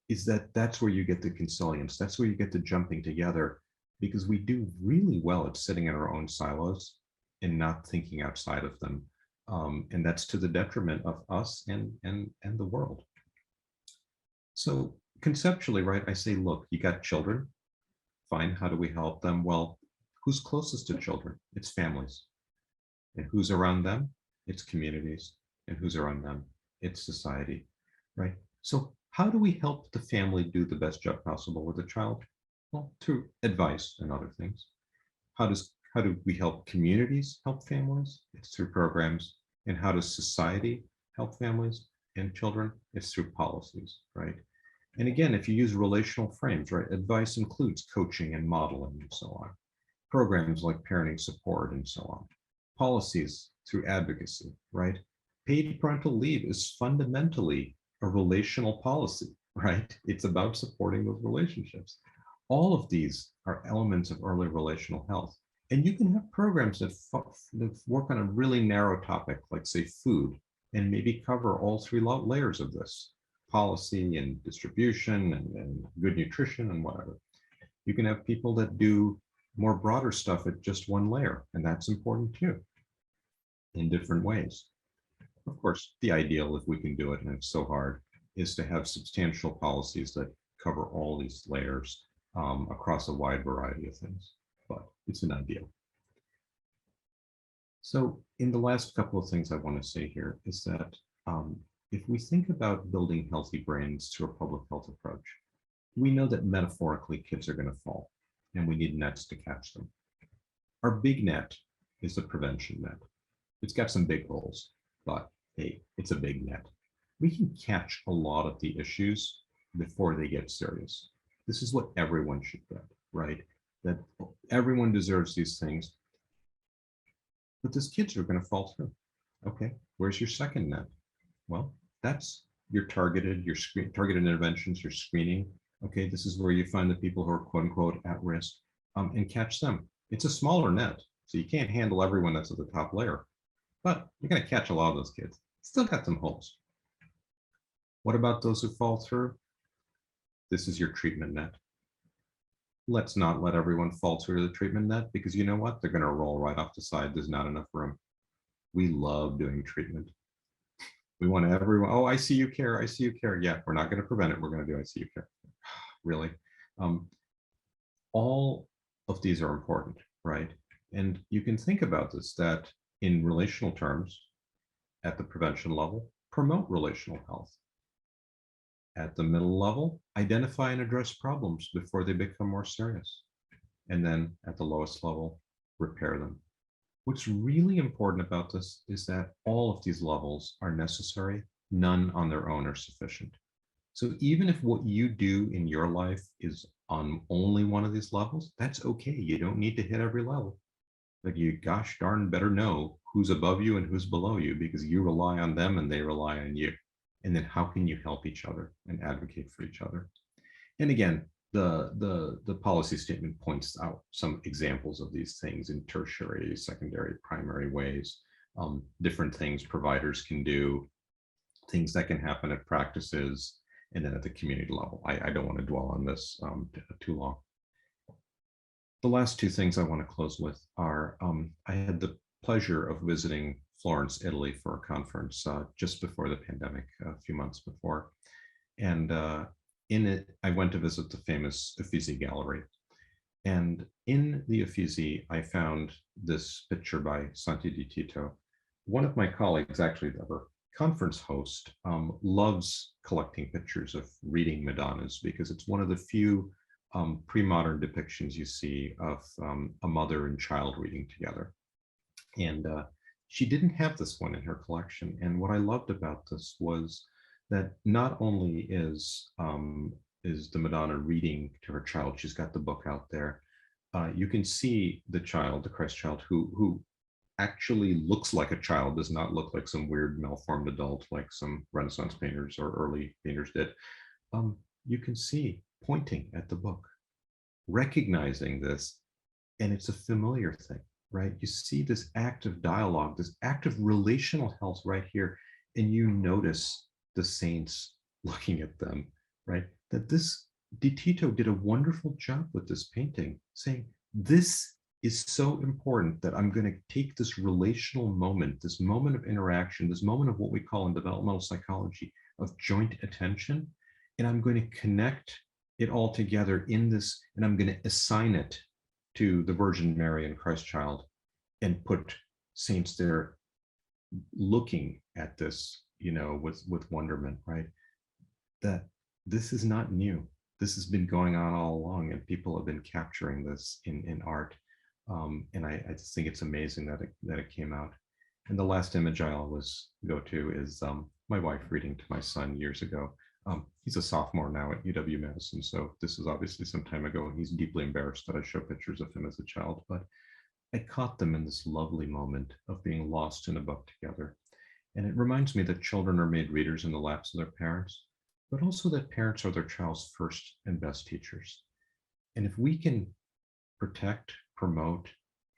is that that's where you get the consilience. That's where you get the jumping together, because we do really well at sitting in our own silos and not thinking outside of them. And that's to the detriment of us and the world. So conceptually, right, I say, look, you got children, Fine, how do we help them? Well, who's closest to children? It's families. And who's around them? It's communities. And who's around them? It's society, right? So how do we help the family do the best job possible with the child? Well, through advice and other things. How do we help communities help families? It's through programs. And how does society help families and children? It's through policies, right? And again, if you use relational frames, right, advice includes coaching and modeling and so on. Programs like parenting support and so on. Policies through advocacy, right? Paid parental leave is fundamentally a relational policy, right? It's about supporting those relationships. All of these are elements of early relational health. And you can have programs that work on a really narrow topic, like say food, and maybe cover all three layers of this: policy and distribution and good nutrition and whatever. You can have people that do more broader stuff at just one layer, and that's important too, in different ways. Of course, the ideal, if we can do it, and it's so hard, is to have substantial policies that cover all these layers across a wide variety of things, but it's an ideal. So in the last couple of things I want to say here is that if we think about building healthy brains through a public health approach, we know that metaphorically kids are going to fall, and we need nets to catch them. Our big net is the prevention net. It's got some big holes, but hey, it's a big net. We can catch a lot of the issues before they get serious. This is what everyone should get, right? That everyone deserves these things, but these kids are going to fall through. Okay, where's your second net? Well, that's your targeted interventions, your screening. Okay, this is where you find the people who are quote unquote at risk and catch them. It's a smaller net, so you can't handle everyone that's at the top layer, but you're going to catch a lot of those kids. Still got some holes. What about those who fall through? This is your treatment net. Let's not let everyone fall through the treatment net, because you know what? They're going to roll right off the side. There's not enough room. We love doing treatment. We want everyone, oh, ICU care, ICU care. Yeah, we're not going to prevent it. We're going to do ICU care. Really? All of these are important, right? And you can think about this, that in relational terms, at the prevention level, promote relational health. At the middle level, identify and address problems before they become more serious. And then at the lowest level, repair them. What's really important about this is that all of these levels are necessary. None on their own are sufficient. So even if what you do in your life is on only one of these levels, that's okay. You don't need to hit every level. But you gosh darn better know who's above you and who's below you, because you rely on them and they rely on you. And then how can you help each other and advocate for each other? And again, the policy statement points out some examples of these things in tertiary, secondary, primary ways, different things providers can do, things that can happen at practices, and then at the community level. I don't want to dwell on this too long. The last two things I want to close with are, I had the pleasure of visiting Florence, Italy for a conference just before the pandemic, a few months before. And in it, I went to visit the famous Uffizi Gallery. And in the Uffizi, I found this picture by Santi Di Tito. One of my colleagues, actually the conference host, loves collecting pictures of reading Madonnas, because it's one of the few pre-modern depictions you see of a mother and child reading together. And she didn't have this one in her collection. And what I loved about this was that not only is the Madonna reading to her child, she's got the book out there. You can see the child, the Christ child, who actually looks like a child, does not look like some weird malformed adult like some Renaissance painters or early painters did. You can see pointing at the book, recognizing this, and it's a familiar thing, right? You see this act of dialogue, this act of relational health right here, and you notice the saints looking at them, right? That this Di Tito did a wonderful job with this painting, saying, this is so important that I'm going to take this relational moment, this moment of interaction, this moment of what we call in developmental psychology of joint attention, and I'm going to connect it all together in this, and I'm going to assign it to the Virgin Mary and Christ Child and put saints there looking at this, with wonderment, right? That this is not new. This has been going on all along, and people have been capturing this in art. And I just think it's amazing that it came out. And the last image I always go to is my wife reading to my son years ago. He's a sophomore now at UW-Madison, so this is obviously some time ago, and he's deeply embarrassed that I show pictures of him as a child, but I caught them in this lovely moment of being lost in a book together. And it reminds me that children are made readers in the laps of their parents, but also that parents are their child's first and best teachers. And if we can protect, promote,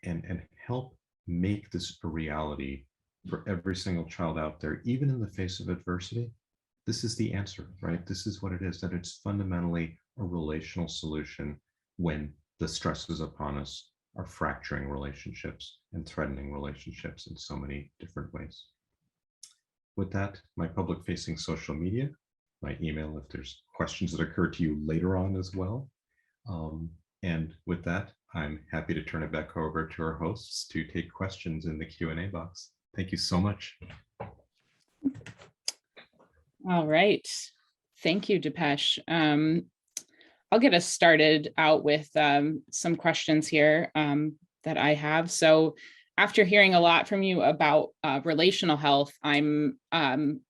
and help make this a reality for every single child out there, even in the face of adversity, this is the answer, right? This is what it is, that it's fundamentally a relational solution when the stresses upon us are fracturing relationships and threatening relationships in so many different ways. With that, my public-facing social media, my email if there's questions that occur to you later on as well. And with that, I'm happy to turn it back over to our hosts to take questions in the Q&A box. Thank you so much. All right. Thank you, Dipesh. I'll get us started out with some questions here that I have. So after hearing a lot from you about relational health, I'm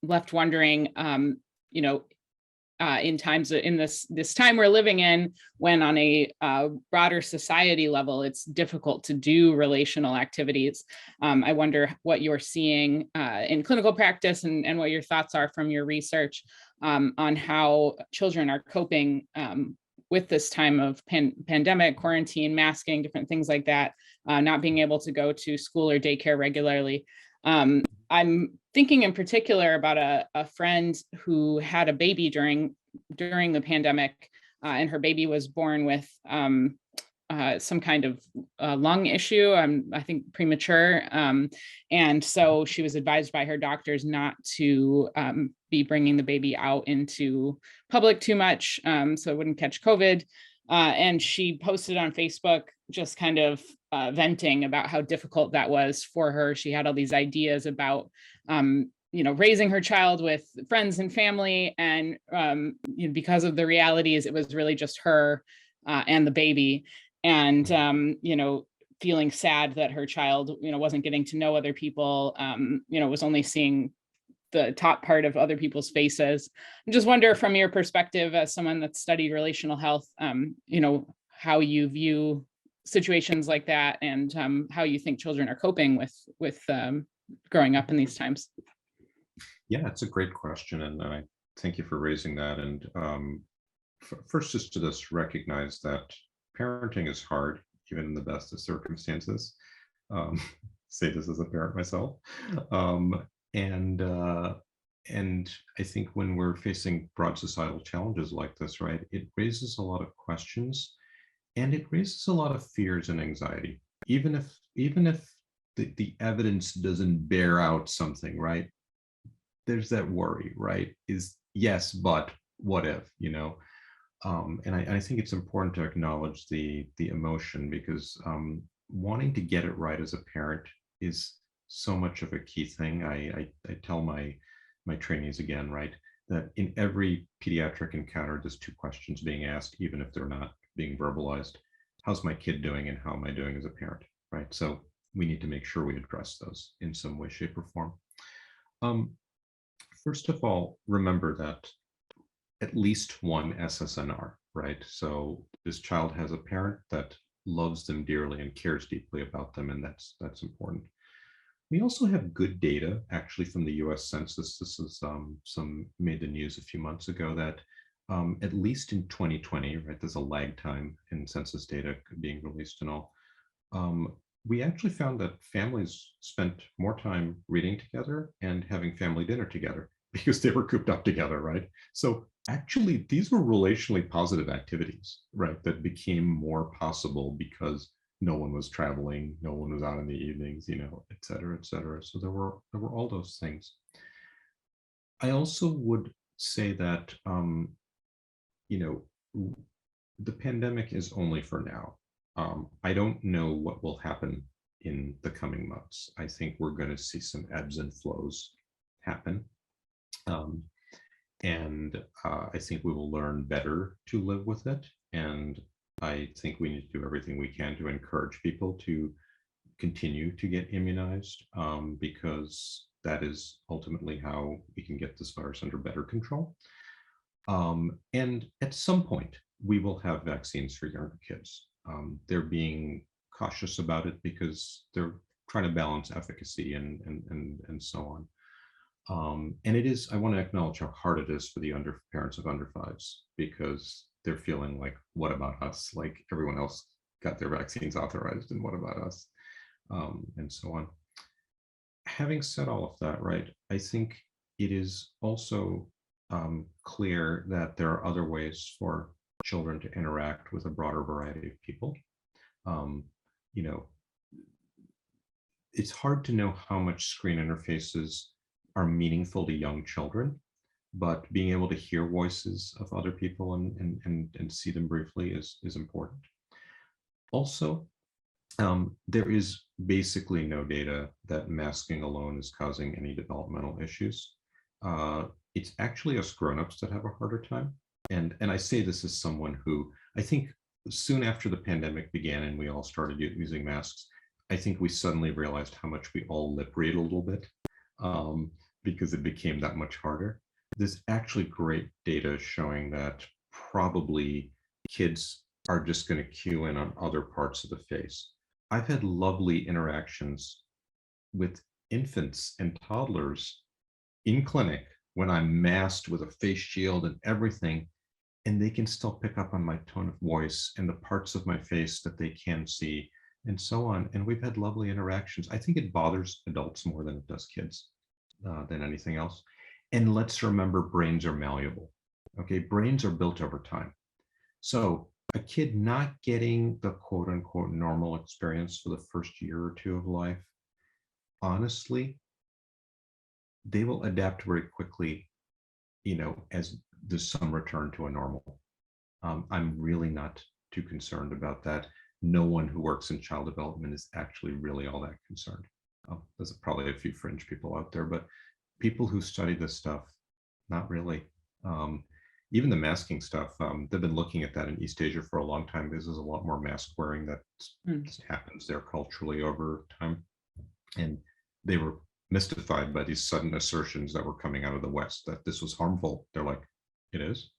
left wondering, in times in this time we're living in, when on a broader society level, it's difficult to do relational activities. I wonder what you're seeing in clinical practice and what your thoughts are from your research on how children are coping with this time of pandemic, quarantine, masking, different things like that, not being able to go to school or daycare regularly. I'm thinking in particular about a friend who had a baby during the pandemic, and her baby was born with some kind of lung issue, I think premature. And so she was advised by her doctors not to be bringing the baby out into public too much, so it wouldn't catch COVID. And she posted on Facebook just kind of venting about how difficult that was for her. She had all these ideas about raising her child with friends and family, and because of the realities, it was really just her and the baby, and feeling sad that her child wasn't getting to know other people, was only seeing the top part of other people's faces. I just wonder, from your perspective as someone that's studied relational health, how you view situations like that, and how you think children are coping with growing up in these times. Yeah, it's a great question, and I thank you for raising that. And first, just to just recognize that parenting is hard, even in the best of circumstances. Say this as a parent myself. And I think when we're facing broad societal challenges like this, right, it raises a lot of questions, and it raises a lot of fears and anxiety. Even if the evidence doesn't bear out something, right? There's that worry, right? Is yes, but what if, and I think it's important to acknowledge the emotion, because wanting to get it right as a parent is so much of a key thing. I tell my trainees again, right, that in every pediatric encounter, there's two questions being asked, even if they're not being verbalized. How's my kid doing, and how am I doing as a parent, right? So we need to make sure we address those in some way, shape, or form. First of all, remember that at least one SSNR, right? So this child has a parent that loves them dearly and cares deeply about them, and that's important. We also have good data, actually, from the US Census. This is some made the news a few months ago, that at least in 2020, right, there's a lag time in census data being released and all, we actually found that families spent more time reading together and having family dinner together because they were cooped up together, right? So actually, these were relationally positive activities, right, that became more possible because no one was traveling, no one was out in the evenings, et cetera, et cetera. So there were all those things. I also would say that, the pandemic is only for now. I don't know what will happen in the coming months. I think we're going to see some ebbs and flows happen. I think we will learn better to live with it. And I think we need to do everything we can to encourage people to continue to get immunized, because that is ultimately how we can get this virus under better control. And at some point, we will have vaccines for younger kids. They're being cautious about it because they're trying to balance efficacy and so on. And it is, I want to acknowledge how hard it is for the parents of under fives, because they're feeling like, what about us? Like everyone else got their vaccines authorized, and what about us? And so on. Having said all of that, right, I think it is also clear that there are other ways for children to interact with a broader variety of people. You know, it's hard to know how much screen interfaces are meaningful to young children, but being able to hear voices of other people and see them briefly is important. Also, there is basically no data that masking alone is causing any developmental issues. It's actually us grown-ups that have a harder time. And I say this as someone who, I think soon after the pandemic began and we all started using masks, I think we suddenly realized how much we all lip read a little bit, because it became that much harder. There's actually great data showing that probably kids are just going to cue in on other parts of the face. I've had lovely interactions with infants and toddlers in clinic when I'm masked with a face shield and everything, and they can still pick up on my tone of voice and the parts of my face that they can see and so on. And we've had lovely interactions. I think it bothers adults more than it does kids, than anything else. And let's remember, brains are malleable. Okay, brains are built over time. So a kid not getting the quote unquote normal experience for the first year or two of life, honestly, they will adapt very quickly, you know, as there's some return to a normal. I'm really not too concerned about that. No one who works in child development is actually really all that concerned. There's probably a few fringe people out there, but people who study this stuff, not really. Even the masking stuff, they've been looking at that in East Asia for a long time because there's a lot more mask wearing that just happens there culturally over time. And they were mystified by these sudden assertions that were coming out of the West that this was harmful. They're like, it is?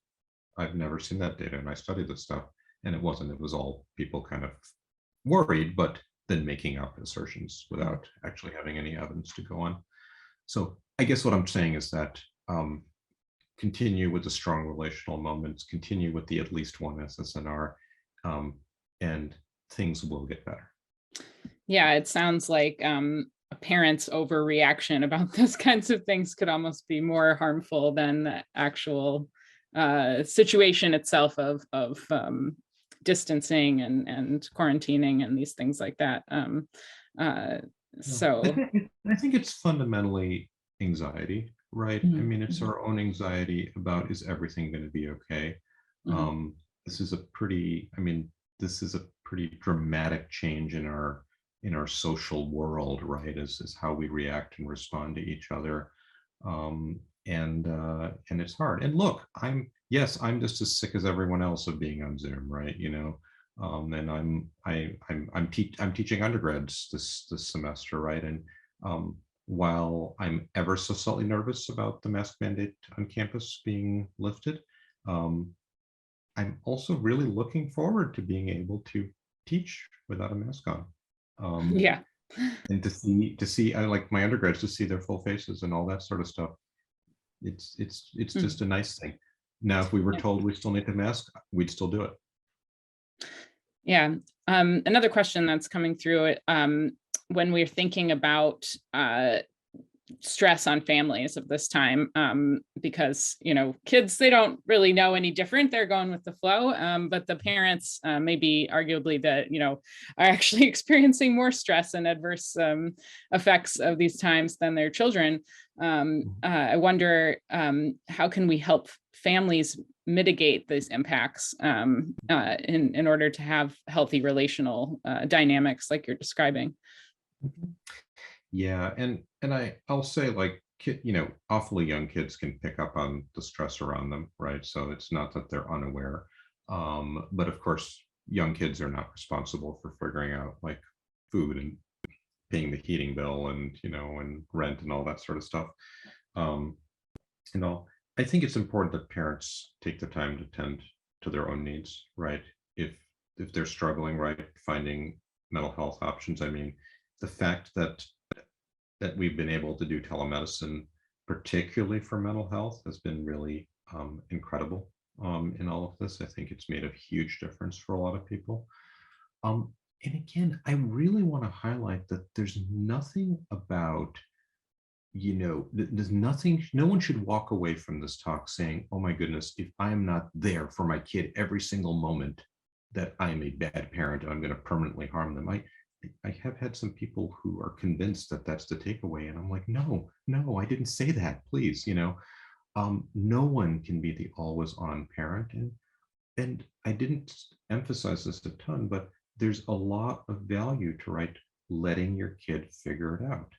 I've never seen that data, and I studied this stuff, and it wasn't. It was all people kind of worried, but then making up assertions without actually having any evidence to go on. So I guess what I'm saying is that continue with the strong relational moments, continue with the at least one SSNR, and things will get better. Yeah, it sounds like a parent's overreaction about those kinds of things could almost be more harmful than the actual situation itself of distancing and quarantining and these things like that. So I think it's fundamentally anxiety, right? I mean, it's our own anxiety about, is everything going to be okay? This is a pretty, this is a pretty dramatic change in our social world, right? Is how we react and respond to each other. And it's hard. And look, I'm just as sick as everyone else of being on Zoom, right? You know, and I'm teaching undergrads this semester, right? And while I'm ever so slightly nervous about the mask mandate on campus being lifted, I'm also really looking forward to being able to teach without a mask on. yeah. And to see, I like my undergrads to see their full faces and all that sort of stuff. It's just a nice thing. Now, if we were told we still need to mask, we'd still do it. Yeah. Another question that's coming through, when we're thinking about stress on families of this time, because, kids, they don't really know any different. They're going with the flow. But the parents, maybe arguably that, are actually experiencing more stress and adverse effects of these times than their children. I wonder, how can we help families mitigate these impacts in order to have healthy relational dynamics like you're describing? Yeah, and I'll say, like, awfully young kids can pick up on the stress around them, right? So it's not that they're unaware, but of course, young kids are not responsible for figuring out like food and paying the heating bill and and rent and all that sort of stuff. And all, I think it's important that parents take the time to tend to their own needs, right? If they're struggling, right, finding mental health options. I mean, the fact that we've been able to do telemedicine, particularly for mental health, has been really incredible in all of this. I think it's made a huge difference for a lot of people. And again, I really want to highlight that there's nothing about, there's nothing, no one should walk away from this talk saying, oh my goodness, if I am not there for my kid every single moment, that I am a bad parent and I'm going to permanently harm them. I have had some people who are convinced that that's the takeaway. And I'm like, no, I didn't say that, please. No one can be the always on parent. And I didn't emphasize this a ton, but there's a lot of value to, right, letting your kid figure it out,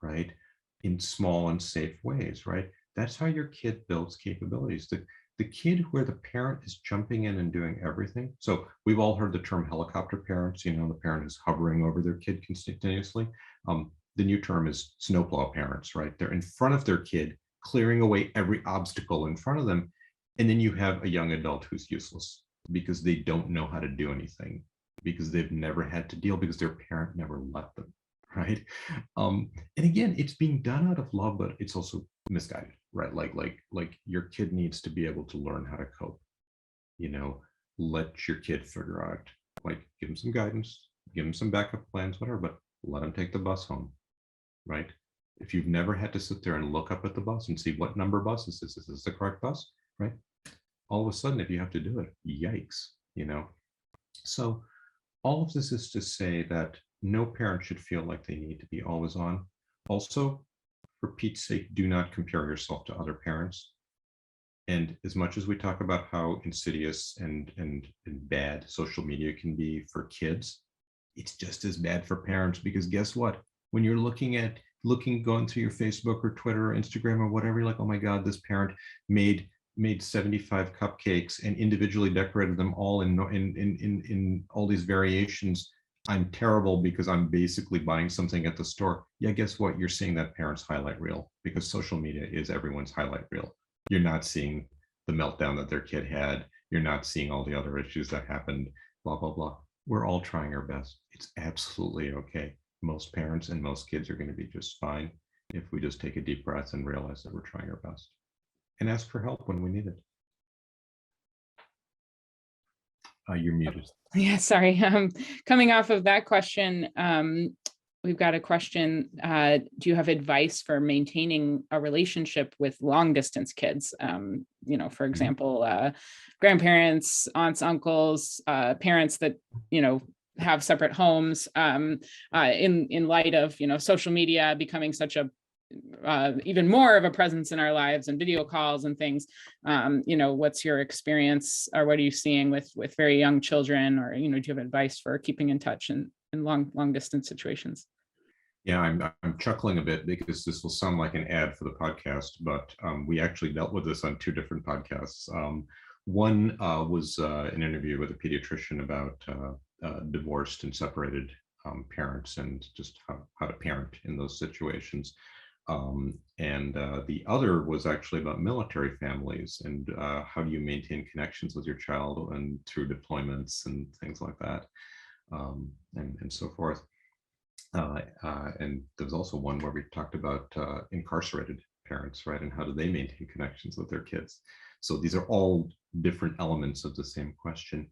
right, in small and safe ways, right? That's how your kid builds capabilities. The kid where the parent is jumping in and doing everything. So we've all heard the term helicopter parents, the parent is hovering over their kid continuously. The new term is snowplow parents, right? They're in front of their kid, clearing away every obstacle in front of them. And then you have a young adult who's useless because they don't know how to do anything, because they've never had to deal, because their parent never let them, right? And again, it's being done out of love, but it's also misguided, right? Like your kid needs to be able to learn how to cope. Let your kid figure out, like, give them some guidance, give them some backup plans, whatever, but let them take the bus home, right? If you've never had to sit there and look up at the bus and see what number bus is this the correct bus, right? All of a sudden, if you have to do it, yikes, So all of this is to say that no parent should feel like they need to be always on. Also, for Pete's sake, do not compare yourself to other parents. And as much as we talk about how insidious and bad social media can be for kids, it's just as bad for parents, because guess what? When you're going through your Facebook or Twitter or Instagram or whatever, you're like, oh my God, this parent made 75 cupcakes and individually decorated them all in all these variations. I'm terrible because I'm basically buying something at the store. Yeah, guess what? You're seeing that parent's highlight reel, because social media is everyone's highlight reel. You're not seeing the meltdown that their kid had. You're not seeing all the other issues that happened, blah, blah, blah. We're all trying our best. It's absolutely okay. Most parents and most kids are going to be just fine if we just take a deep breath and realize that we're trying our best and ask for help when we need it. You're muted. Yeah, sorry. Coming off of that question, we've got a question. Do you have advice for maintaining a relationship with long distance kids? For example, grandparents, aunts, uncles, parents that, have separate homes, in light of, social media becoming such a even more of a presence in our lives, and video calls and things. What's your experience, or what are you seeing with very young children, or do you have advice for keeping in touch in long distance situations? Yeah, I'm chuckling a bit because this will sound like an ad for the podcast, but we actually dealt with this on two different podcasts. One was an interview with a pediatrician about divorced and separated parents, and just how to parent in those situations. And the other was actually about military families and how do you maintain connections with your child and through deployments and things like that, and so forth. And there's also one where we talked about incarcerated parents, right? And how do they maintain connections with their kids? So these are all different elements of the same question.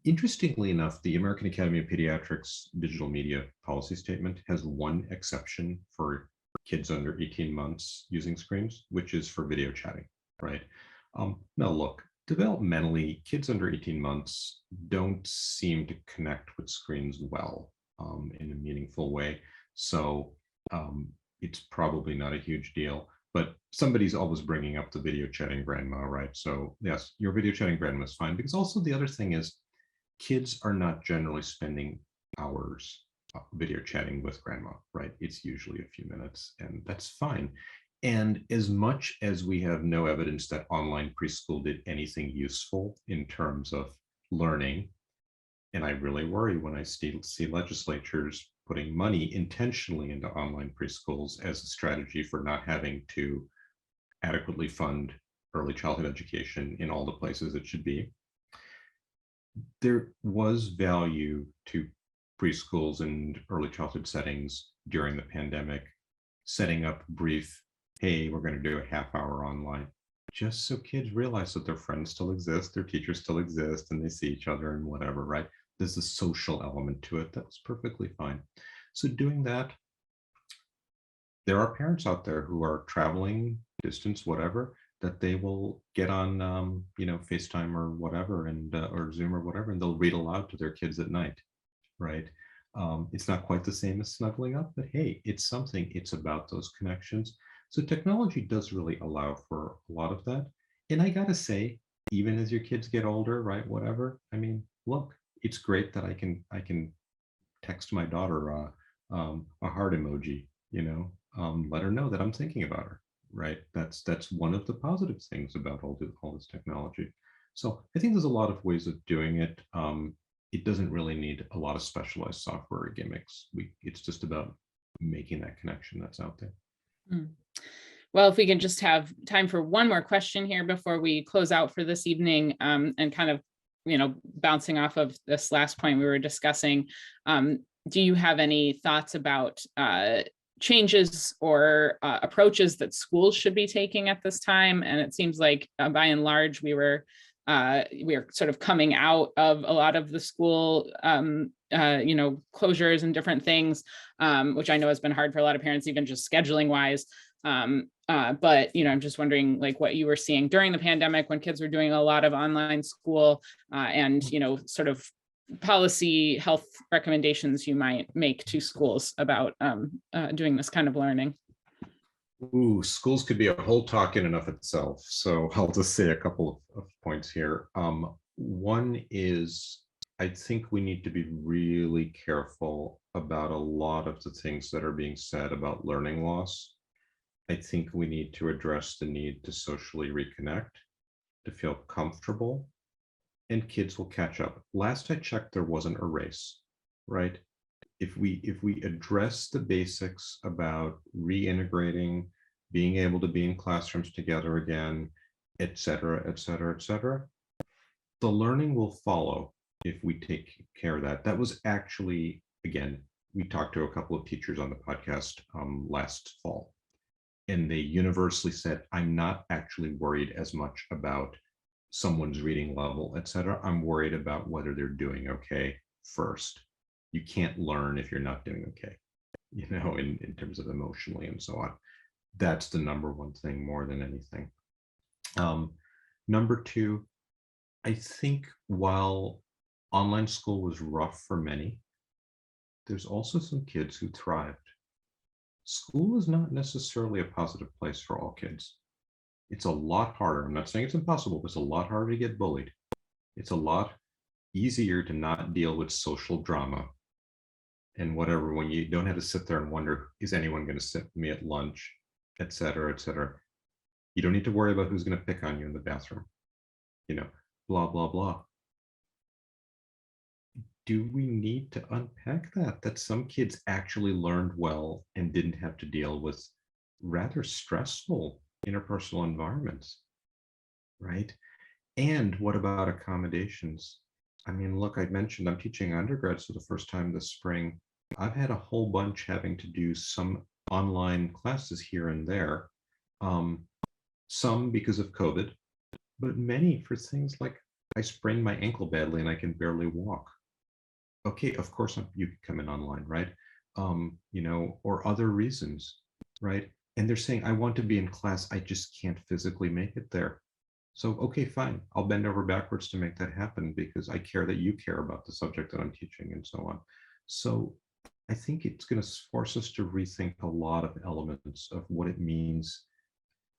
Interestingly enough, the American Academy of Pediatrics digital media policy statement has one exception for kids under 18 months using screens, which is for video chatting, right? Now, look, developmentally, kids under 18 months don't seem to connect with screens well in a meaningful way. So it's probably not a huge deal. But somebody's always bringing up the video chatting grandma, right? So yes, your video chatting grandma is fine, because also the other thing is kids are not generally spending hours video chatting with grandma, right? It's usually a few minutes, and that's fine. And as much as we have no evidence that online preschool did anything useful in terms of learning, and I really worry when I see legislatures putting money intentionally into online preschools as a strategy for not having to adequately fund early childhood education in all the places it should be. There was value to preschools and early childhood settings during the pandemic, setting up brief, hey, we're going to do a half hour online, just so kids realize that their friends still exist, their teachers still exist, and they see each other and whatever, right? There's a social element to it. That was perfectly fine. So doing that, there are parents out there who are traveling, distance, whatever, that they will get on, FaceTime or whatever, and or Zoom or whatever, and they'll read aloud to their kids at night, right? It's not quite the same as snuggling up, but hey, it's something. It's about those connections. So technology does really allow for a lot of that. And I gotta say, even as your kids get older, right, whatever, I mean, look, it's great that I can text my daughter a heart emoji, let her know that I'm thinking about her, right? That's one of the positive things about all this technology. So I think there's a lot of ways of doing it. It doesn't really need a lot of specialized software or gimmicks. It's just about making that connection that's out there. Mm. Well, if we can just have time for one more question here before we close out for this evening, and kind of, bouncing off of this last point we were discussing, do you have any thoughts about changes or approaches that schools should be taking at this time? And it seems like by and large, we are sort of coming out of a lot of the school, closures and different things, which I know has been hard for a lot of parents, even just scheduling wise. But I'm just wondering, like, what you were seeing during the pandemic when kids were doing a lot of online school, and sort of policy health recommendations you might make to schools about doing this kind of learning. Ooh, schools could be a whole talk in and of itself. So I'll just say a couple of points here. One is, I think we need to be really careful about a lot of the things that are being said about learning loss. I think we need to address the need to socially reconnect, to feel comfortable, and kids will catch up. Last I checked, there wasn't a race, right? If we address the basics about reintegrating, being able to be in classrooms together again, et cetera, et cetera, et cetera, the learning will follow if we take care of that. That was actually, again, we talked to a couple of teachers on the podcast last fall, and they universally said, I'm not actually worried as much about someone's reading level, et cetera. I'm worried about whether they're doing okay first. You can't learn if you're not doing okay, in terms of emotionally and so on. That's the number one thing more than anything. Number two, I think while online school was rough for many, there's also some kids who thrived. School is not necessarily a positive place for all kids. It's a lot harder. I'm not saying it's impossible, but it's a lot harder to get bullied. It's a lot easier to not deal with social drama and whatever, when you don't have to sit there and wonder, is anyone going to sit with me at lunch, et cetera, et cetera. You don't need to worry about who's going to pick on you in the bathroom, blah, blah, blah. Do we need to unpack that some kids actually learned well and didn't have to deal with rather stressful interpersonal environments, right? And what about accommodations? I mean, look, I mentioned I'm teaching undergrads for the first time this spring. I've had a whole bunch having to do some online classes here and there, some because of COVID, but many for things like I sprained my ankle badly and I can barely walk. Okay, of course you can come in online, right? You know, or other reasons, right? And they're saying, I want to be in class, I just can't physically make it there. So, okay, fine, I'll bend over backwards to make that happen because I care that you care about the subject that I'm teaching and so on. So I think it's going to force us to rethink a lot of elements of what it means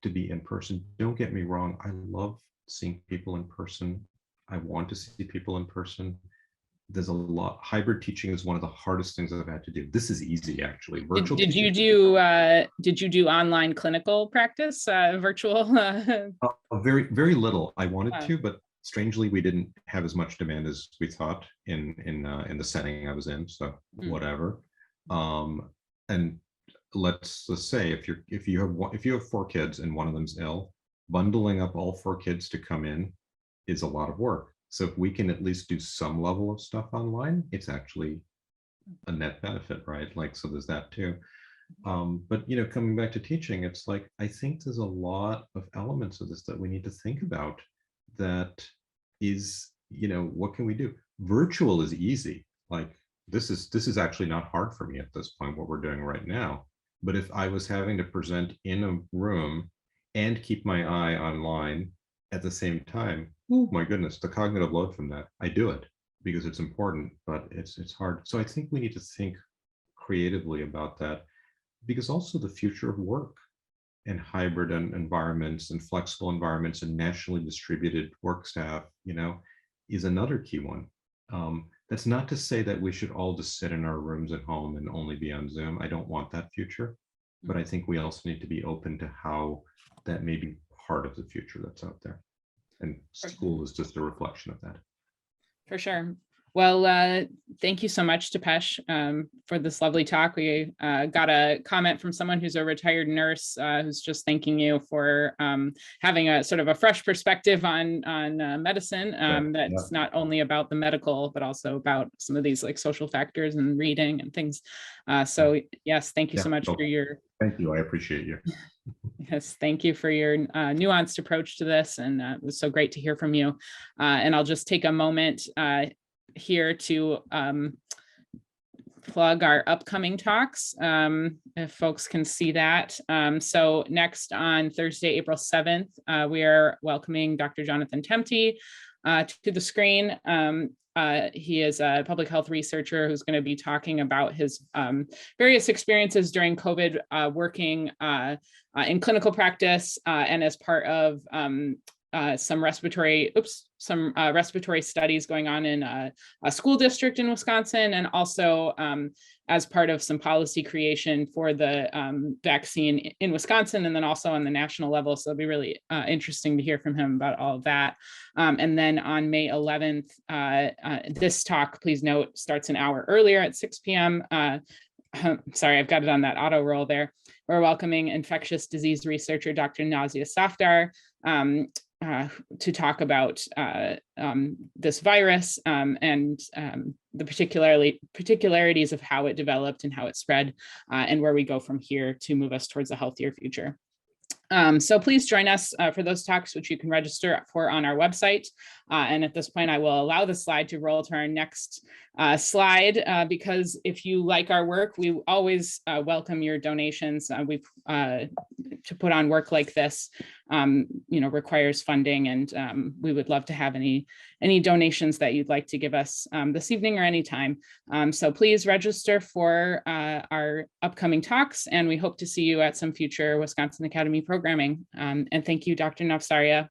to be in person. Don't get me wrong, I love seeing people in person. I want to see people in person. There's a lot. Hybrid teaching is one of the hardest things I've had to do. This is easy, actually. Virtual Did you teaching, do online clinical practice, virtual? very little. I wanted Uh, to, but strangely, we didn't have as much demand as we thought in the setting I was in. So whatever. And let's say if you have 4 kids and one of them's ill, bundling up all 4 kids to come in is a lot of work. So if we can at least do some level of stuff online, it's actually a net benefit, right? Like, so there's that too. But, you know, coming back to teaching, it's like, I think there's a lot of elements of this that we need to think about that is, you know, what can we do? Virtual is easy. Like, this is actually not hard for me at this point, what we're doing right now. But if I was having to present in a room and keep my eye online at the same time, oh my goodness, the cognitive load from that, I do it because it's important, but it's hard. So I think we need to think creatively about that, because also the future of work and hybrid environments and flexible environments and nationally distributed work staff, you know, is another key one. That's not to say that we should all just sit in our rooms at home and only be on Zoom. I don't want that future, but I think we also need to be open to how that may be part of the future that's out there. And school is just a reflection of that. For sure. Well, thank you so much, Dipesh, for this lovely talk. We got a comment from someone who's a retired nurse who's just thanking you for having a sort of a fresh perspective on medicine that's not only about the medical, but also about some of these like social factors and reading and things. So yes, thank you so much for your. Thank you. I appreciate you. Yes, thank you for your nuanced approach to this. And it was so great to hear from you. And I'll just take a moment here to plug our upcoming talks, if folks can see that. So next on Thursday, April 7th, we are welcoming Dr. Jonathan Temte to the screen. He is a public health researcher who's going to be talking about his various experiences during COVID, working in clinical practice and as part of some respiratory studies going on in a school district in Wisconsin, and also as part of some policy creation for the vaccine in Wisconsin, and then also on the national level. So it'll be really interesting to hear from him about all of that. And then on May 11th, this talk, please note, starts an hour earlier at 6 p.m. Sorry, I've got it on that auto roll there. We're welcoming infectious disease researcher Dr. Navsaria to talk about this virus and the particularities of how it developed and how it spread, and where we go from here to move us towards a healthier future. So please join us for those talks, which you can register for on our website. And at this point, I will allow the slide to roll to our next slide, because if you like our work, we always welcome your donations. To put on work like this, requires funding, and we would love to have any donations that you'd like to give us this evening or anytime. So please register for our upcoming talks, and we hope to see you at some future Wisconsin Academy programming. And thank you, Dr. Navsaria,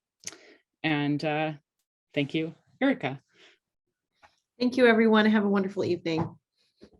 and thank you, Erica. Thank you, everyone. Have a wonderful evening.